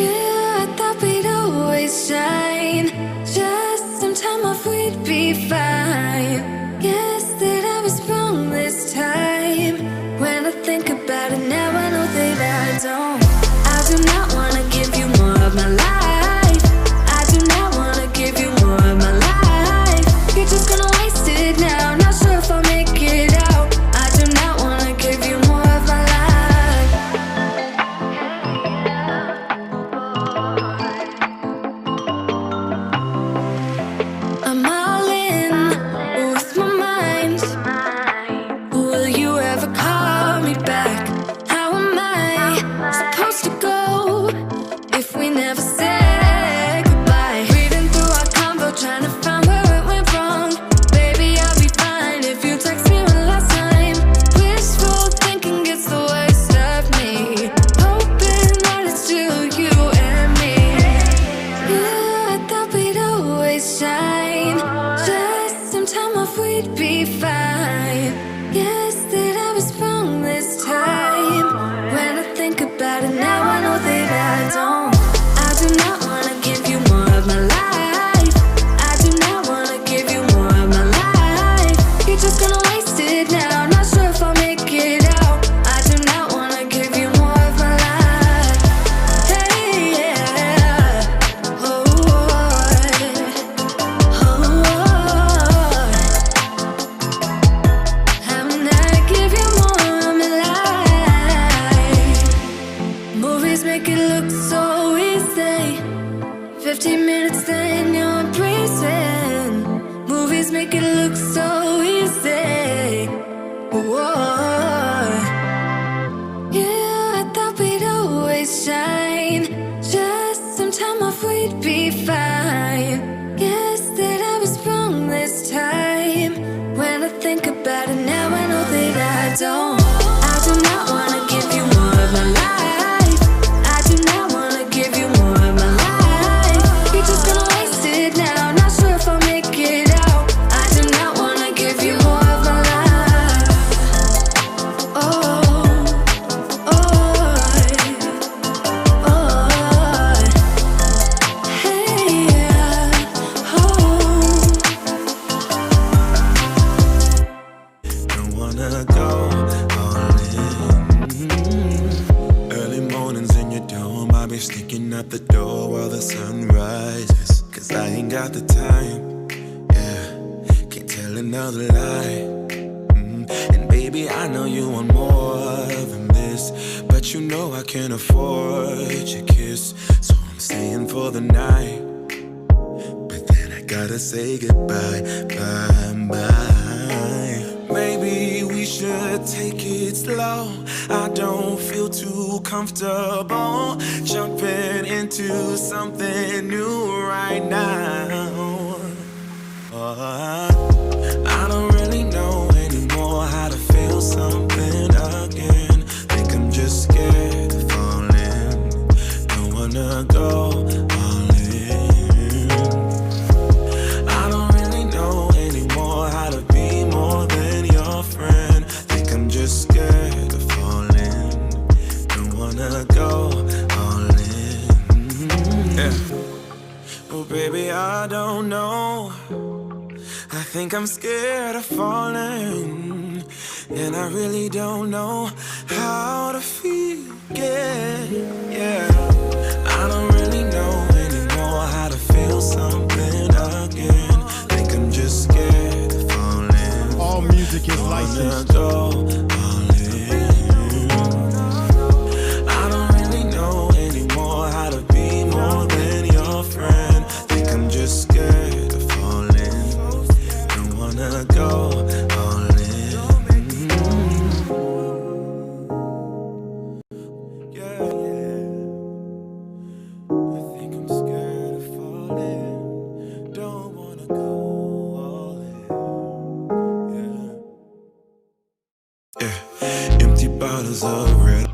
Yeah, I thought we'd always shine. Just some time off, we'd be fine. Guess that I was wrong this time. When I think about it now, I know that I don't. I do not wanna give you more of my life. I do not wanna give you more of my life. You're just gonna waste it now. Not sure if I'll make it out. I do not wanna give you more of my life. I'm all in Always make it look so easy. Whoa. Yeah, I thought we'd always shine. Just some time off, we'd be fine. Guess that I was wrong this time. When I think about it now, I know that I do not wanna give you more of my life. I do not wanna give you more of my life. You're just gonna waste it now. Not sure if I'll make it out. I do not wanna give you more of my life. Oh, hey, Don't wanna go all in. Early mornings in your dome, I'll be sneaking out the door while the sun rises. Cause I ain't got the time, yeah, can't tell another lie. And baby, I know you want more than this, but you know I can't afford your kiss. So I'm staying for the night, but then I gotta say goodbye, bye. Maybe we should take it slow. I don't feel too comfortable jumping into something new right now. I don't really know anymore how to feel something again. Think I'm just scared of falling. Don't wanna go all in. I don't really know anymore how to be more than your friend. Think I'm just scared of falling. Don't wanna go all in. Yeah. Oh baby, I don't know. I think I'm scared of falling, and I really don't know how to feel again. Yeah, I don't really know anymore how to feel something again. Think I'm just scared of falling. All music is licensed. Go all in. I don't really know anymore how to be more than your friend. Think I'm just scared of falling. Don't wanna go all in. Yeah, I think I'm scared of falling. Don't wanna go all in. Yeah, empty bottles of red.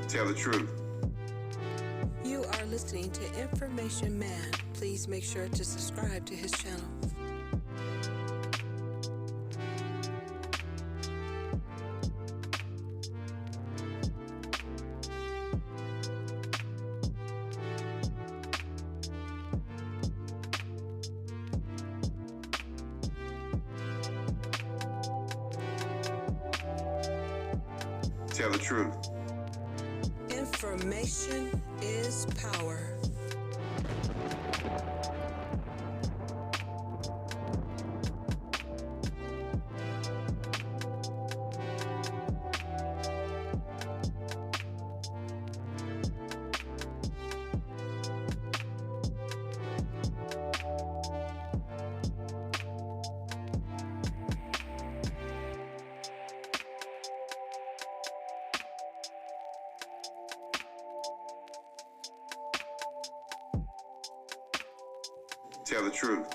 Tell the truth. You are listening to Information Man. Please make sure to subscribe to his channel. Tell the truth. Information is power. Tell the truth.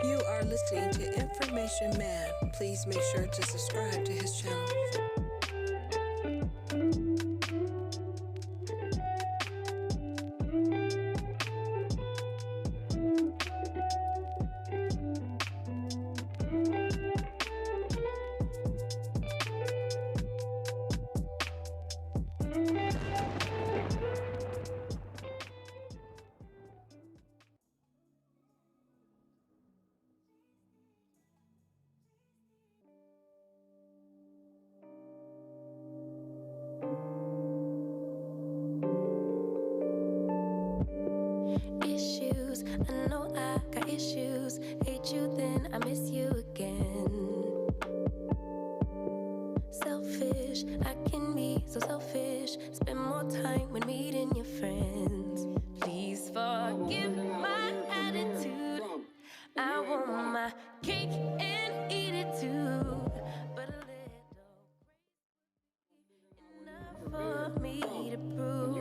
You are listening to Information Man. Please make sure to subscribe to his channel. Issues, I know I got issues. Hate you, then I miss you again. Selfish, I can be so selfish. Spend more time when meeting your friends. Please forgive my attitude. I want my cake and eat it too. But a little enough for me to prove.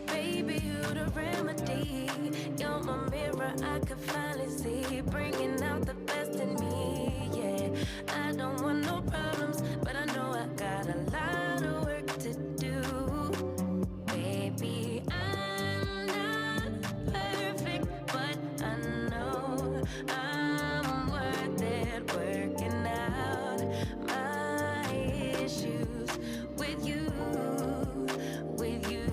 Baby, you the remedy. You're my mirror, I can finally see. Bringing out the best in me, yeah. I don't want no problems, but I know I got a lot of work to do. Baby, I'm not perfect, but I know I'm worth it. Working out my issues with you, with you.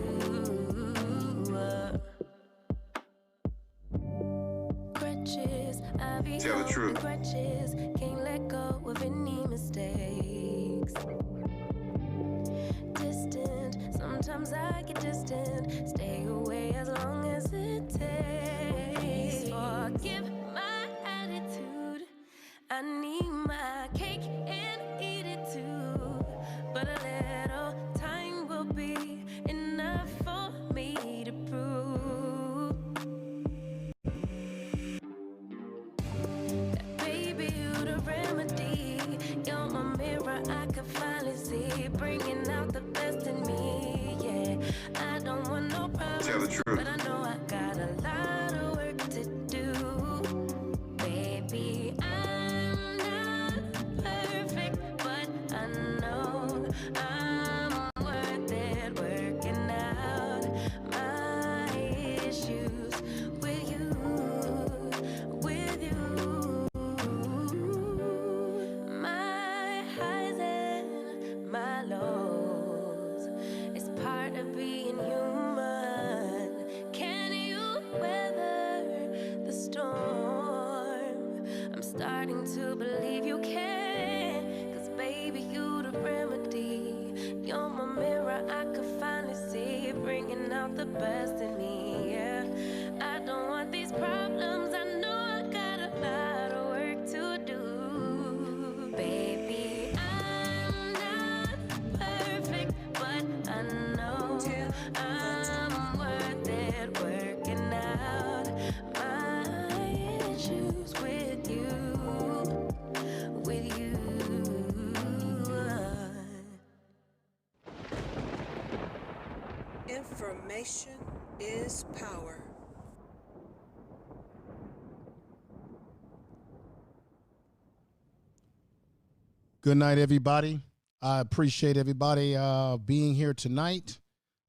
Crutches, I be Tell the truth. crutches, can't let go of any mistakes. Distant, sometimes I get distant. Stay away as long as it takes. Please forgive my attitude. I need my cake and eat it too. But a little time will be enough for me to prove that, baby, you the remedy. You're my mirror, I can finally see. Bringing out the best in me, yeah. I don't want no problems, Tell the truth. but I know I got a lot of work to do. Baby, I'm not perfect, but I know I'm worth it. Working out my issues with you, with you. My highs and my lows is part of being human. Can you weather the storm? I'm starting to believe you can. 'Cause baby, you the remedy. You're my mirror, I can finally see. Bringing out the best in me, yeah. I don't want these problems, I know I got a lot of work to do. Baby, I'm not perfect, but I Information is power. Good night, everybody. I appreciate everybody being here tonight.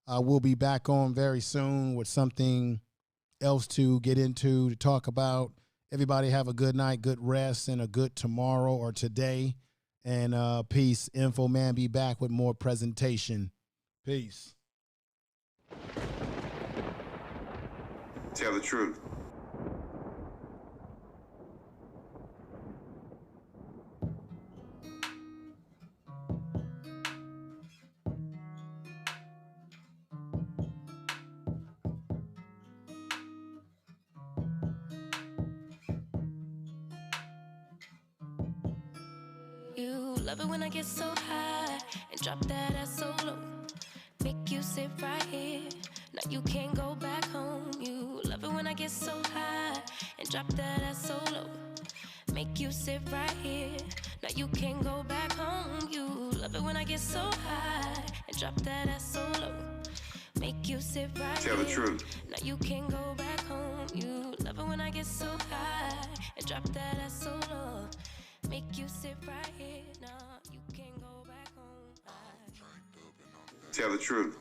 We'll be back on very soon with something else to get into, to talk about. Everybody have a good night, good rest, and a good tomorrow or today. And peace. Info Man be back with more presentation. Peace. Tell the truth. You love it when I get so high and drop that ass so low. Make you sit right here. Now you can't go back home. You love it when I get so high and drop that ass so low. Make you sit right here. Now you can't go back home. You love it when I get so high and drop that ass so low. Make you sit right here. Tell the truth. Now you can't go back home. You love it when I get so high and drop that ass so low. Make you sit right here. Now you can't go back home. Tell the truth.